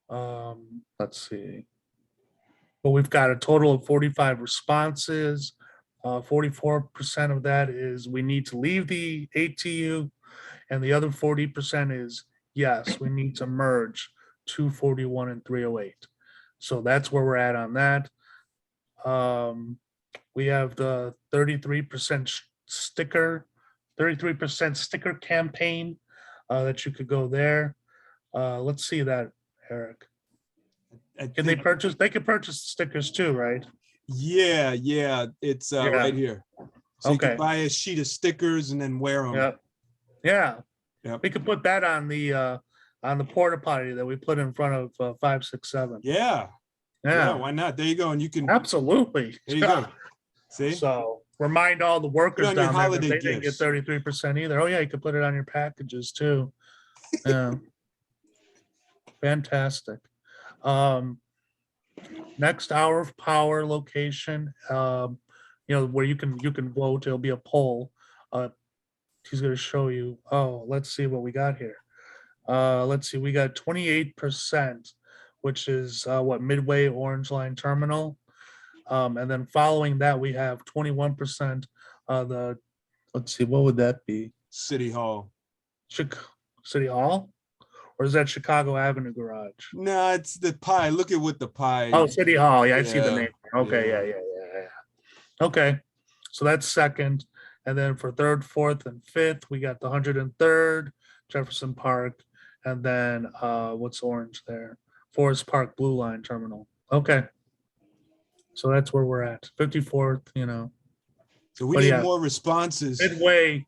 Let's see. But we've got a total of 45 responses. 44% of that is we need to leave the ATU, and the other 40% is yes, we need to merge 241 and 308. So that's where we're at on that. We have the 33% sticker campaign that you could go there. Let's see that, Eric. Can they purchase? They could purchase stickers too, right? Yeah, it's Yeah. right here. So you Okay. can buy a sheet of stickers and then wear them. Yep. Yeah. Yep. We could put that on the porta potty that we put in front of 567. Yeah, Yeah. why not? There you go. And you can, Absolutely. there you go. See? So remind all the workers on your down there that holiday they didn't get gifts. 33% either. Oh yeah, you could put it on your packages too. Yeah. Fantastic. Next hour of power location, where you can vote. It'll be a poll. He's going to show you. Oh, let's see what we got here. Let's see. We got 28%, which is what Midway Orange Line Terminal. And then following that, we have 21%. Let's see, what would that be? City Hall. City Hall? Or is that Chicago Avenue Garage? No, it's the pie. Look at what the pie. Oh, City Hall. Yeah, I see the Yeah, name. Okay, yeah. Okay, so that's second. And then for third, fourth, and fifth, we got the 103rd, Jefferson Park, and then what's orange there? Forest Park Blue Line Terminal. Okay. So that's where we're at. 54th, So we But need yeah. more responses. Midway,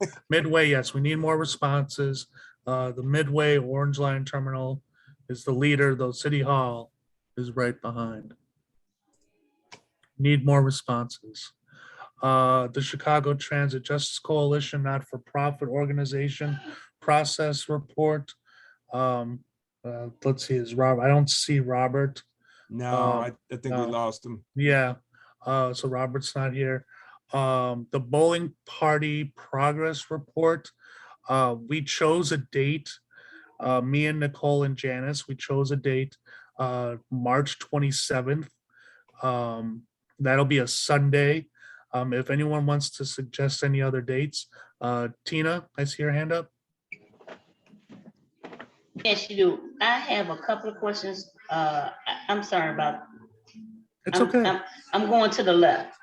yes, we need more responses. The Midway Orange Line Terminal is the leader, though City Hall is right behind. Need more responses. The Chicago Transit Justice Coalition not-for-profit organization process report. Let's see, is Robert? I don't see Robert. No, I think we no. lost him. Yeah, so Robert's not here. The Bowling Party progress report. We chose a date. Me and Nicole and Janice, we chose a date, March 27th. That'll be a Sunday. If anyone wants to suggest any other dates, Tina, I see your hand up. Yes, you do. I have a couple of questions. I'm sorry about. It's okay. I'm going to the left.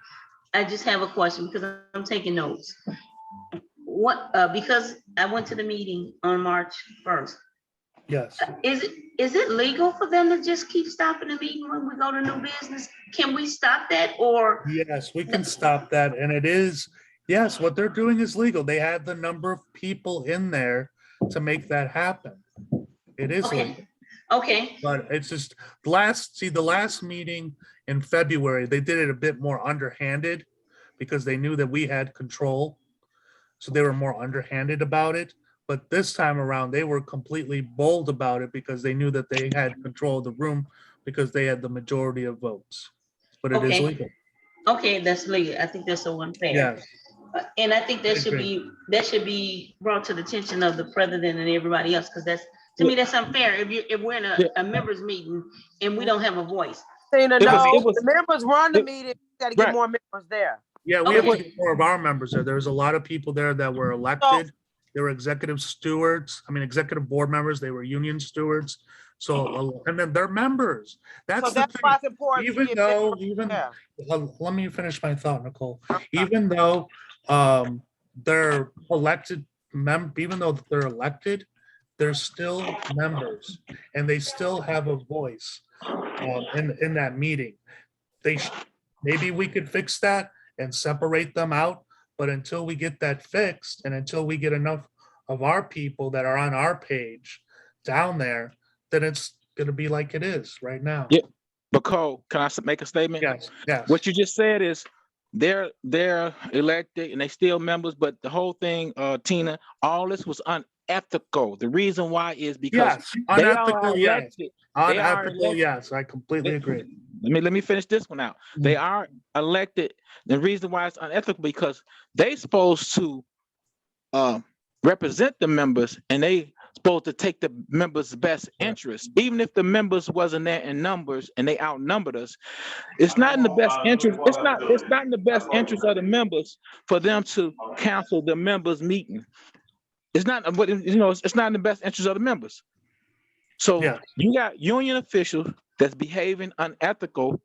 I just have a question because I'm taking notes. what, because I went to the meeting on March 1st. Yes. Is it legal for them to just keep stopping the meeting when we go to new business? Can we stop that or? Yes, we can stop that. And it is, yes, what they're doing is legal. They had the number of people in there to make that happen. It is legal. Okay, okay, But it's just the last meeting in February, they did it a bit more underhanded because they knew that we had control. So they were more underhanded about it. But this time around, they were completely bold about it because they knew that they had control of the room because they had the majority of votes. But it is Okay. legal. okay, that's legal. I think that's so unfair. Yes. And I think that I should agree. be brought to the attention of the president and everybody else, because that's, to me, that's unfair. If we're in Yeah. a members meeting and we don't have a voice. Tina, It was- no, it was- the members run the it- meeting. Got to get right. more members there. Yeah, we have to Okay. get more of our members there. There's a lot of people there that were elected. They were executive board members. They were union stewards. So, and then they're members. That's So the that's thing. why it's important. to Even get though, members let me finish my thought, Nicole. Even though they're elected, even though they're elected, they're still members and they still have a voice in that meeting. Maybe we could fix that and separate them out, but until we get that fixed and until we get enough of our people that are on our page down there, then it's gonna be like it is right now. Yeah. But Cole, can I make a statement? Yes, yes. What you just said is they're elected and they still members, but the whole thing, Tina, all this was unethical. The reason why is because Yes, they are unethical, yes. elected. They are Unethical, elected. yes, I completely agree. Let me finish this one out. They are elected. The reason why it's unethical because they supposed to represent the members and they supposed to take the members' best interest. Even if the members wasn't there in numbers and they outnumbered us, it's not in the best interest. It's not in the best interest of the members for them to cancel the members' meeting. It's not, but it's not in the best interest of the members. So Yeah. you got union officials that's behaving unethical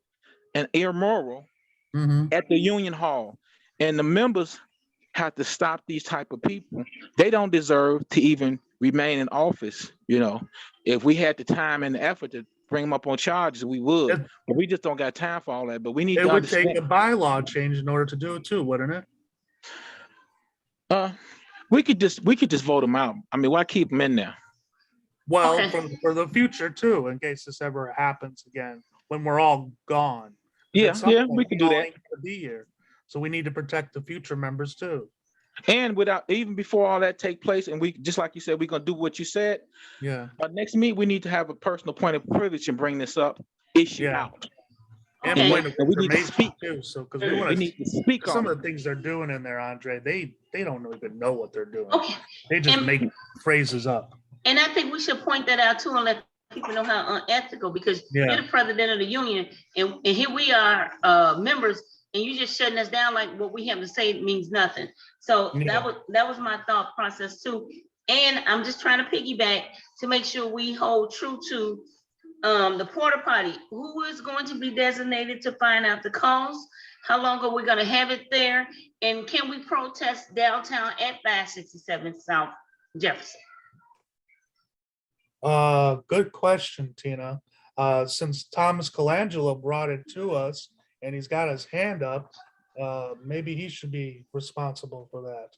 and immoral Mhm. at the union hall, and the members have to stop these type of people. They don't deserve to even remain in office. If we had the time and the effort to bring them up on charges, we would, but we just don't got time for all that. But we need It to would understand. take a bylaw change in order to do it too, wouldn't it? We could just vote them out. I mean, why keep them in there? Well, Okay. for the future too, in case this ever happens again, when we're all gone. Yeah, At some yeah, point, we can do all that. ain't gonna be here. So we need to protect the future members too. And even before all that take place, and we just like you said, we're gonna do what you said. Yeah. Next meet, we need to have a personal point of privilege and bring this up issue Yeah. out. And Okay. point of And we need to information speak. too, so, because we We want need to, to speak some on of it. the things they're doing in there, Andre, they don't even know what they're doing. Okay, They just And- make phrases up. and I think we should point that out too and let people know how unethical, because Yeah. you're the president of the union and here we are, members, and you just shutting us down like what we have to say means nothing. So Yeah. that was my thought process too. And I'm just trying to piggyback to make sure we hold true to the porta potty. Who is going to be designated to find out the cost? How long are we gonna have it there? And can we protest downtown at 567 South Jefferson? Good question, Tina. Since Thomas Colangelo brought it to us and he's got his hand up, maybe he should be responsible for that.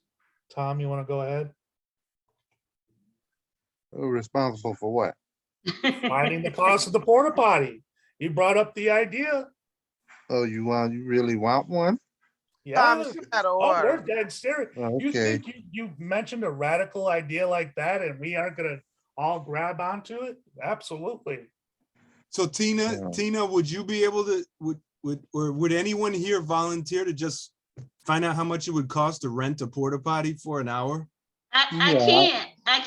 Tom, you want to go ahead? Responsible for what? Finding the cost of the porta potty. He brought up the idea. Oh, you really want one? Yeah. Thomas, you gotta Oh, we're order. dead serious. You Okay. think you mentioned a radical idea like that and we aren't gonna all grab onto it? Absolutely. So Tina, Yeah. Tina, would you be able to, would anyone here volunteer to just find out how much it would cost to rent a porta potty for an hour? I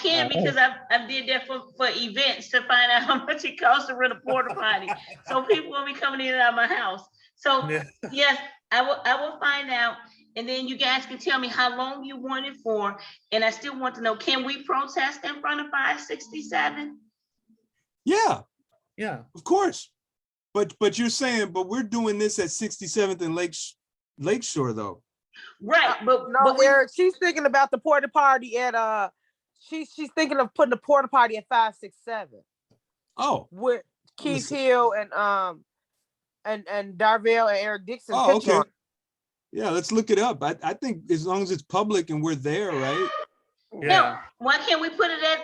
can't because I did that for events to find out how much it costs to rent a porta potty. So people will be coming in and out of my house. So Yeah. yes, I will find out. And then you guys can tell me how long you want it for. And I still want to know, can we protest in front of 567? Yeah, Yeah. of course. But you're saying, but we're doing this at 67th and Lakeshore though. Right, but No, we, Eric, she's thinking about the porta potty at she's thinking of putting the porta potty at 567 Oh, with Keith Listen. Hill and Darvell and Eric Dixon. oh, picture okay. on it. Yeah, let's look it up. I think as long as it's public and we're there, right? no, why can't we put it at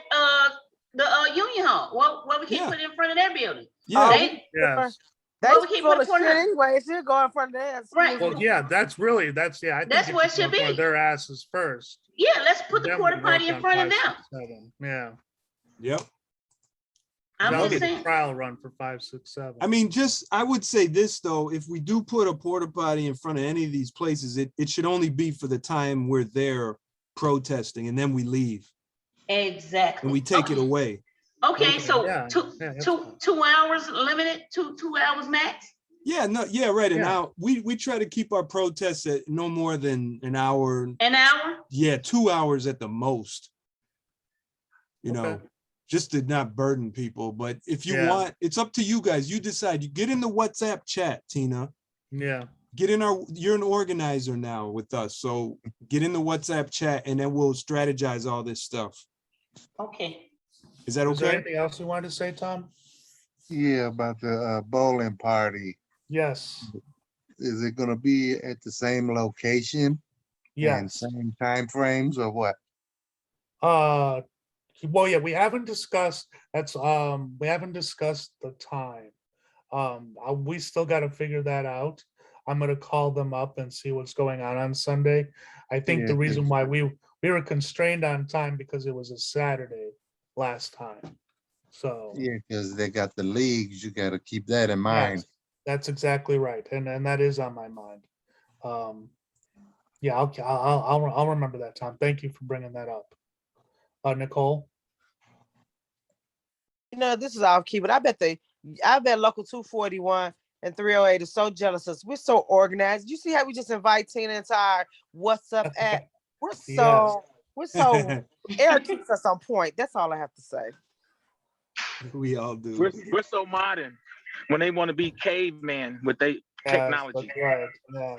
the Union Hall? Why we can't Yeah. put it in front of their building? Yeah. They, Yes. They Well, we keep full putting of porta- shit anyway. It should go in front of theirs. Right. Well, yeah, I think That's where it should should go for be. their asses first. yeah, let's put the Then porta we work potty in on front of 5, them. 6, 7. Yeah. Yep. I'm That'll just be the saying. trial run for 5, 6, 7. I mean, I would say this though, if we do put a porta potty in front of any of these places, it should only be for the time we're there protesting and then we leave Exactly. and we take it away. Okay, so yeah, that's fine. 2 hours limited, 2 hours max. Yeah, no, yeah, right. And Yeah. now we try to keep our protests at no more than an hour. An hour? Yeah, 2 hours at the most. You know, Okay. just to not burden people. But if you Yeah. want, it's up to you guys. You decide. You get in the WhatsApp chat, Tina. Yeah. Get in you're an organizer now with us. So get in the WhatsApp chat and then we'll strategize all this stuff. Okay. Is that Is there okay? anything else you wanted to say, Tom? Yeah, about the bowling party. Yes. Is it gonna be at the same location and Yes. same time frames or what? Well, yeah, we haven't discussed the time. We still got to figure that out. I'm gonna call them up and see what's going on Sunday. I think the Yeah, reason why we were constrained on time because it was a Saturday last time. So Yeah, because they got the leagues, you gotta keep that in mind. yes, that's exactly right, and that is on my mind. Yeah, I'll remember that, Tom. Thank you for bringing that up. Nicole. You know, this is off key, but I bet local 241 and 308 is so jealous of us. We're so organized. You see how we just invite Tina into our what's up at? We're so Eric keeps us on point. That's all I have to say. We all do. We're so modern when they want to be caveman with their technology. That's right. Yeah.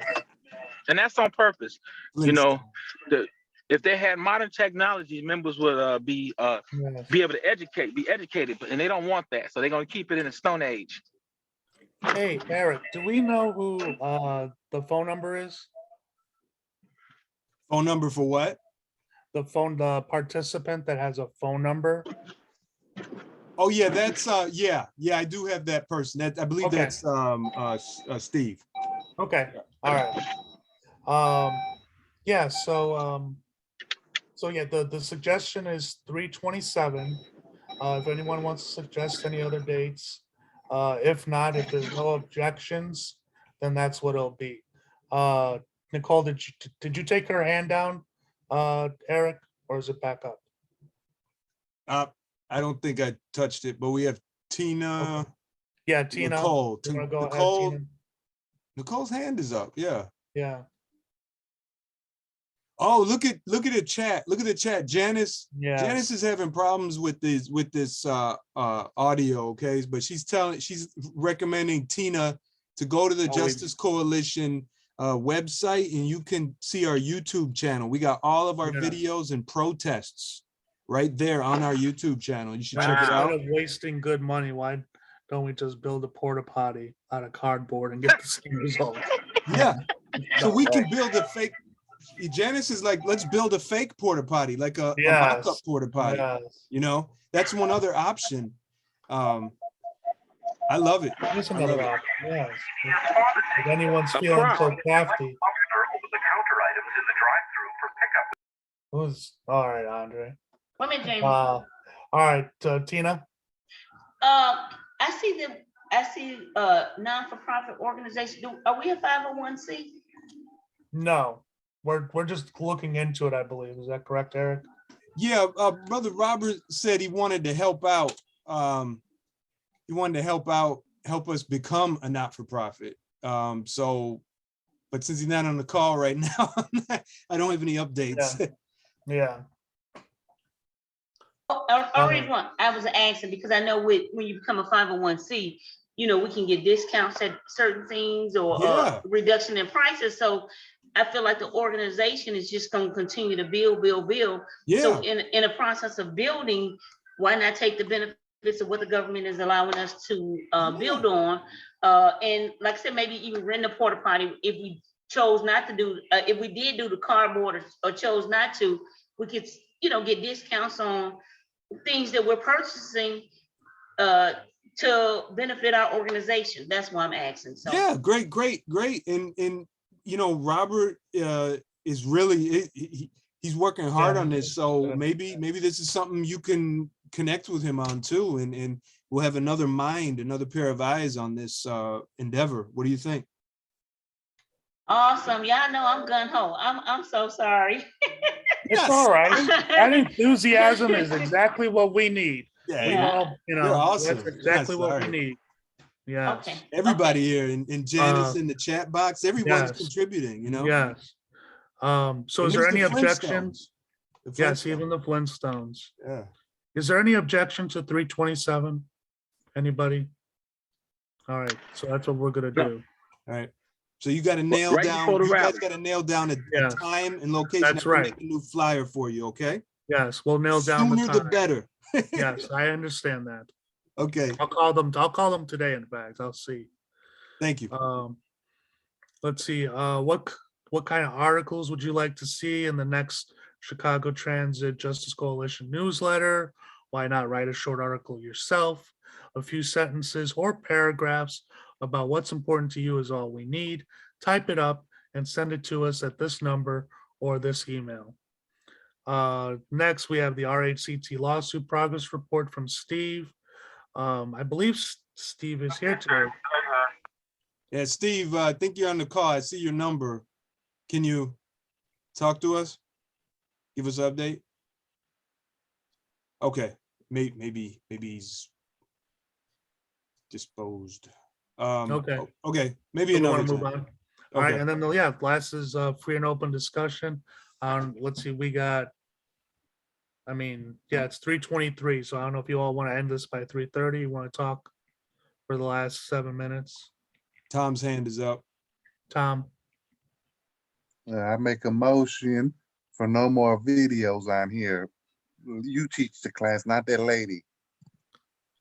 And that's on purpose. You know, if they had modern technology, members would be Yes. able to be educated, and they don't want that. So they're going to keep it in the Stone Age. Hey, Eric, do we know who the phone number is? Phone number for what? The participant that has a phone number? Oh yeah, that's yeah, I do have that person. I believe Okay. that's Steve. Okay, all right. Yeah, so yeah, the suggestion is 3/27. If anyone wants to suggest any other dates, if not, if there's no objections, then that's what it'll be. Nicole, did you take her hand down, Eric, or is it back up? I don't think I touched it, but we have Tina. Okay. Yeah, Tina. Nicole. You wanna go ahead, Nicole. Tina? Nicole's hand is up. Yeah. Yeah. Oh, look at the chat. Look at the chat. Janice. Yeah. Janice is having problems with this audio. Okay, but she's recommending Tina to go to the Justice Coalition website, and you can see our YouTube channel. We got all of our videos and protests right there on our YouTube channel. You should check it out. Instead of wasting good money, why don't we just build a porta potty out of cardboard and get the same result? Yeah. So we can build a fake. Janice is like, let's build a fake porta potty, like a mock-up porta potty. Yes. You know, that's one other option. I love it. That's I another love it. option. Yes. If anyone's feeling so crafty. Who's all right, Andre? Wait a minute, Jamie. All right, Tina. I see non-for-profit organization. Are we a 501c? No, we're just looking into it, I believe. Is that correct, Eric? Yeah, Brother Robert said he wanted to help out. He wanted to help us become a not-for-profit. So, but since he's not on the call right now, I don't have any updates. Yeah. I was asking because I know when you become a 501c, you know, we can get discounts at certain things or reduction in prices. So I feel like the organization is just going to continue to build. Yeah. So in a process of building, why not take the benefits of what the government is allowing us to build on? And like I said, maybe even rent a porta potty if we chose not to do, if we did do the cardboard or chose not to, we could, get discounts on things that we're purchasing to benefit our organization. That's why I'm asking. So Yeah, great. And Robert is really he's working hard on this. So maybe this is something you can connect with him on too, and we'll have another pair of eyes on this endeavor. What do you think? awesome. Y'all know I'm gun ho. I'm so sorry. It's all right. That enthusiasm is exactly what we need. Yeah, you're awesome. That's exactly Yes, what all we right. need. Yeah. Okay. Everybody here, and Janice in the chat box, everyone's yes. contributing, Yes. So And is there there's any the objections? Flintstones. Yes, even the Flintstones. Yeah. Is there any objection to 327? Anybody? All right, so that's what we're gonna do. All right. So you got to nail Right down. before the You guys rally. got to nail down a Yes. time and location. That's I can right. make a new flyer for you. Okay. Yes, we'll nail down the Sooner the time. better. Yes, I understand that. Okay. I'll call them today, in fact. I'll see. Thank you. Let's see, what kind of articles would you like to see in the next Chicago Transit Justice Coalition newsletter? Why not write a short article yourself? A few sentences or paragraphs about what's important to you is all we need. Type it up and send it to us at this number or this email. Next, we have the RHCT lawsuit progress report from Steve. I believe Steve is here today. Yeah, Steve, I think you're on the call. I see your number. Can you talk to us? Give us an update? Okay, maybe he's disposed. Okay, maybe So we another want to move time. on. All right, Okay. and then last is free and open discussion. Let's see, we got, it's 3:23, so I don't know if you all want to end this by 3:30. You want to talk for the last 7 minutes? Tom's hand is up. Tom, I make a motion for no more videos on here. You teach the class, not that lady.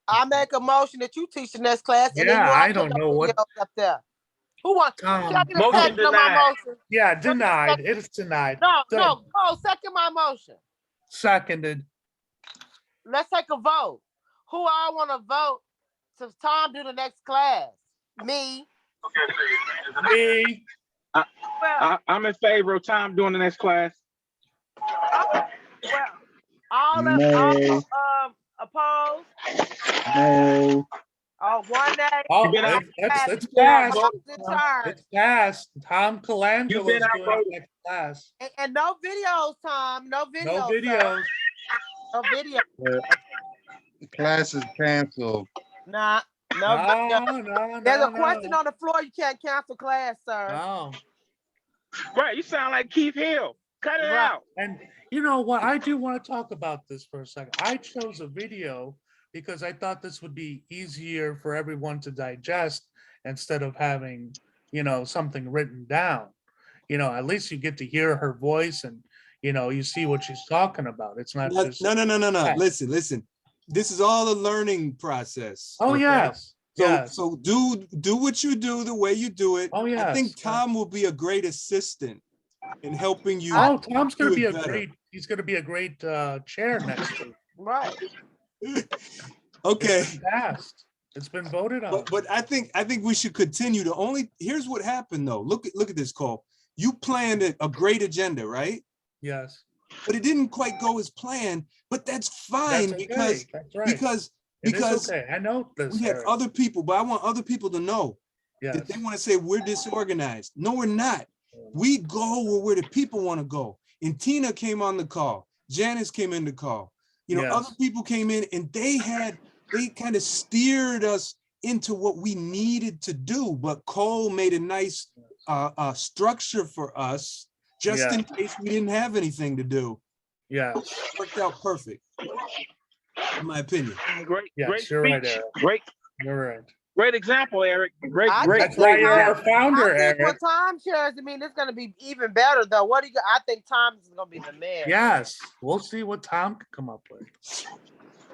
I make a motion that you teach the next class. And then Yeah, you I put don't no know what- videos up there. Who wants? Tom, Can I get a motion second on my denied. motion? yeah, denied. It is denied. No, Done. no, go second my motion. Seconded. Let's take a vote. Who I want to vote to Tom do the next class? Me. Me. Well, I'm in favor of Tom doing the next class. all opposed. No. Oh, one day. Oh, been out- it's passed. Turn. It's passed. Tom Colangelo You've been is doing outvoted. next class. And no videos, Tom. No videos. No sir. videos. No video. Class is canceled. Nah. No video. No. There's a question on the floor. You can't cancel class, sir. No. Right, you sound like Keith Hill. Cut it Right. out. And you know what? I do want to talk about this for a second. I chose a video because I thought this would be easier for everyone to digest instead of having, something written down. At least you get to hear her voice and, you see what she's talking about. It's not just. No. Listen. This is all a learning process. Oh, okay? yes. Yes. So do what you do the way you do it. Oh, yes. I think Tom will be a great assistant in helping you. Oh, Tom's going to do be it better. he's going to be a great chair next week. Right. Okay. It's been passed. It's been voted on. But I think we should continue to here's what happened though. Look at this, Cole. You planned a great agenda, right? Yes. But it didn't quite go as planned, but that's fine. That's okay. because That's right. because It is because okay. I know this. we have Eric. other people, but I want other people to know Yes. that they want to say we're disorganized. No, we're not. We go where the people want to go. And Tina came on the call. Janice came in the call. Yes. Other people came in and they kind of steered us into what we needed to do. But Cole made a nice structure for us just in case we didn't have anything to do. Yeah. It worked out perfect, in my opinion. Great, Yes, great you're right, speech. Eric. Great, You're right. Great example, Eric. Great, I great, think That's why great you're our example. founder, I think when Eric. Tom shares, I mean, it's gonna be even better though. What do you? I think Tom is gonna be the man. Yes, we'll see what Tom can come up with.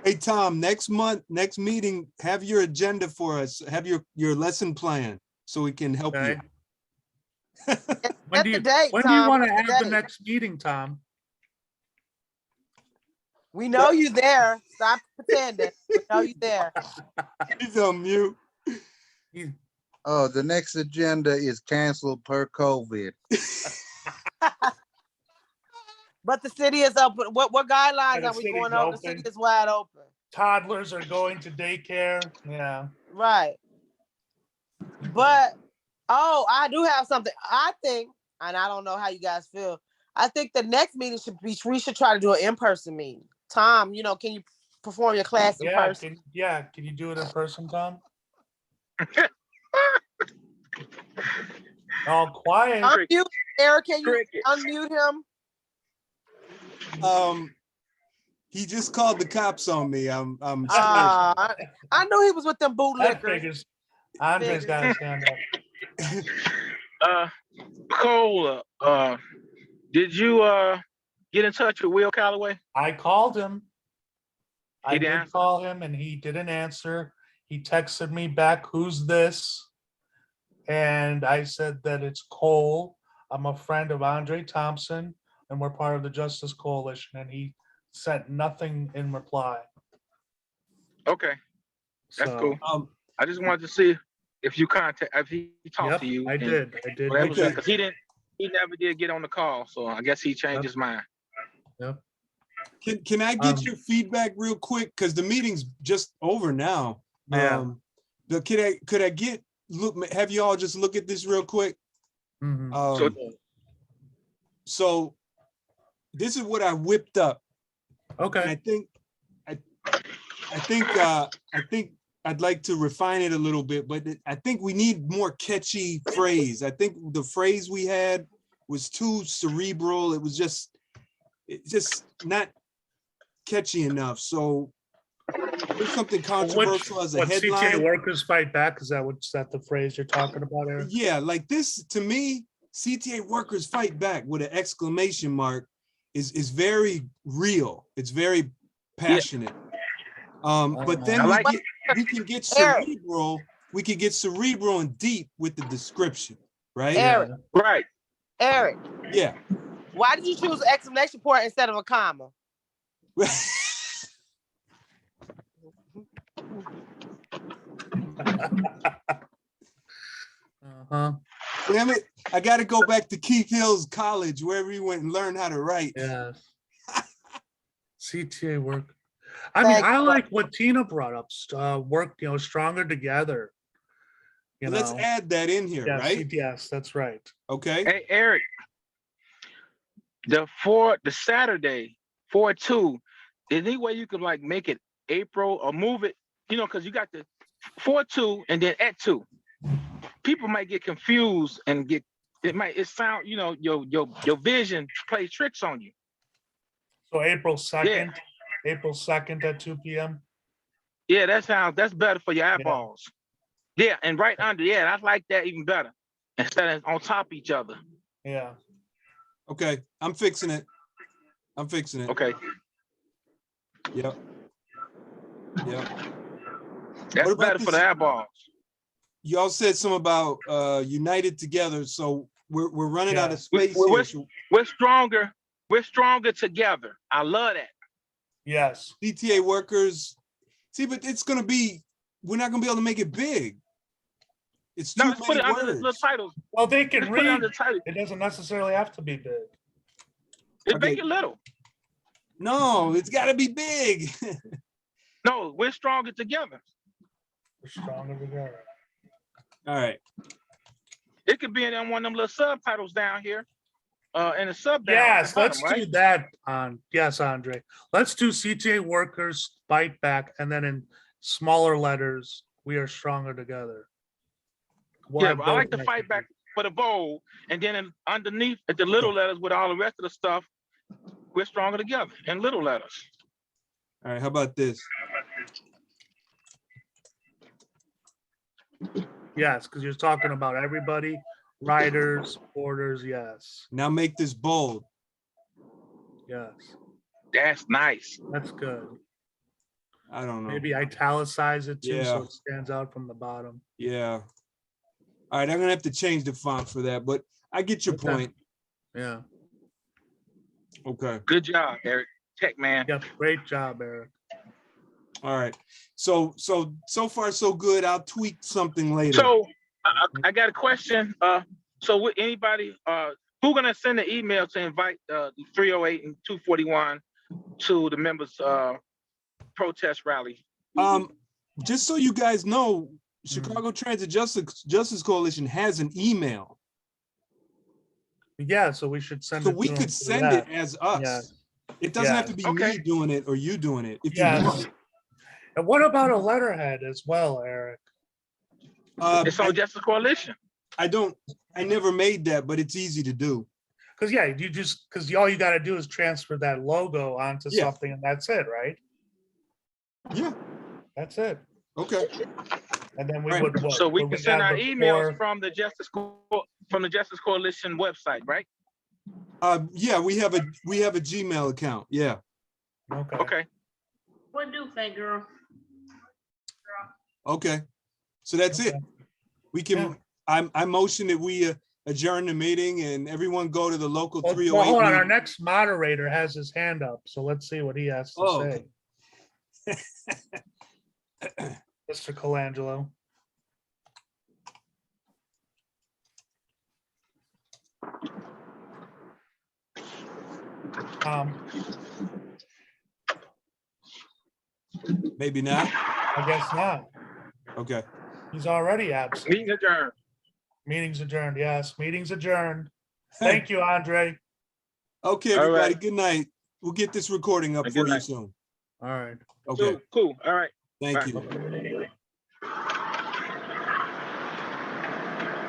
Hey, Tom, next month, next meeting, have your agenda for us. Have your lesson plan so we can help Okay. you. When Set do the you date, when do you Tom. want to Set the have the date. next meeting, Tom? We know you there. Stop pretending. We know you there. He's on mute. You- Oh, the next agenda is canceled per COVID. But the city is open. What guidelines the are we city's going over? The city open. is wide open. Toddlers are going to daycare. Yeah. Right. But I do have something. I think, and I don't know how you guys feel. I think the next meeting should be we should try to do an in-person meeting. Tom, can you perform your class in person? Can you do it in person, Tom? All quiet. Unmute Eric, can you Cricket. unmute him? He just called the cops on me. I'm scared. I knew he was with them That bootlickers. figures. Andre's got his hand up. Cole, did you get in touch with Will Calloway? I called him. I He didn't did answer? call him and he didn't answer. He texted me back, "Who's this?" And I said that it's Cole. I'm a friend of Andre Thompson and we're part of the Justice Coalition. And he sent nothing in reply. Okay, that's So, cool. I just wanted to see if he talked Yep, to you. I did. Okay. Because he never did get on the call, so I guess he changed his mind. Yep. Can I get your feedback real quick? Because the meeting's just over now. Yeah. Could I have you all just look at this real quick? Mhm. So this is what I whipped up. And Okay. I think I'd like to refine it a little bit, but I think we need more catchy phrase. I think the phrase we had was too cerebral. It's just not catchy enough. So there's something controversial as a What CTA headline. workers fight back? Is that the phrase you're talking about, Eric? Yeah, like this to me, CTA workers fight back with an exclamation mark is very real. It's very passionate. But then we can get cerebral. We can get cerebral and deep with the description, right? Eric. Right. Eric. Yeah. Why did you choose an exclamation point instead of a comma? Damn it. I got to go back to Keith Hill's college, wherever he went and learned how to write. Yeah. CTA work. I mean, I like what Tina brought up. Work, stronger together. Let's add that in here, right? Yes, that's right. Okay. Hey, Eric, the Saturday 4/2, is there any way you could like make it April or move it? Because you got the 4/2 and then at 2. People might get confused and sound, your vision plays tricks on you. So April 2nd, April 2nd at 2 p.m. Yeah, that's better for your eyeballs. Yeah, and right under, I like that even better. Instead of on top of each other. Yeah. Okay, I'm fixing it. Okay. Yep. That's better for the eyeballs. Y'all said something about united together, so we're running out of space here. We're stronger. We're stronger together. I love that. Yes. CTA workers. See, but we're not gonna be able to make it big. It's too let's put many it under the words. little titles. Well, they can Let's put it read. under the title. It doesn't necessarily have to be big. It's big and little. No, it's got to be big. No, we're stronger together. We're stronger together. All right. It could be in one of them little subtitles down here. And the sub. Yes, let's bottom, do that. Yes, Andre. Let's do CTA workers fight back, and then in smaller letters, we are stronger together. But I like to fight back for the bold, and then underneath at the little letters with all the rest of the stuff, we're stronger together in little letters. All right. How about this? Yes, because you're talking about everybody, riders, supporters, yes, Now make this bold. yes, That's nice. that's good. I don't know. Maybe italicize it too, so Yeah. it stands out from the bottom. Yeah. All right, I'm gonna have to change the font for that, but I get your Okay. point. Yeah, Okay. Good job, Eric. Tech man. yep, great job, Eric. All right. So far so good. I'll tweak something later. So I got a question. So would anybody, who gonna send an email to invite the 308 and 241 to the members protest rally? Just so you guys know, Chicago Transit Justice Coalition has an email. Yeah, so we should send So it. we to them could through send it that. as us. Yes. It doesn't have to Yes. be me Okay. doing it or you doing it if you Yes. want. And what about a letterhead as well, Eric? It's on Justice Coalition. I never made that, but it's easy to do. Because yeah, because all you got to do is transfer that logo onto Yeah. something, and that's it, right? Yeah. That's it. Okay. And then we Right. would. So we would can send have our the emails four- from the Justice Coalition website, right? Yeah, we have a Gmail account. Yeah. Okay. Okay. What do, fat girl? Okay. So that's it. Okay. We can. I motion that we adjourn the meeting and everyone go to the local Well, 308. hold on. Our meeting. next moderator has his hand up, so let's see what he has to Oh, say. Mr. Colangelo. Maybe not. I guess not. Okay. He's already absent. Meeting adjourned. Meeting's adjourned. Yes, meeting's adjourned. Thank you, Andre. Okay, All everybody. right. Good night. We'll get this recording up Good for you night. soon. All right. Okay. Cool. All right. Thank Bye. you.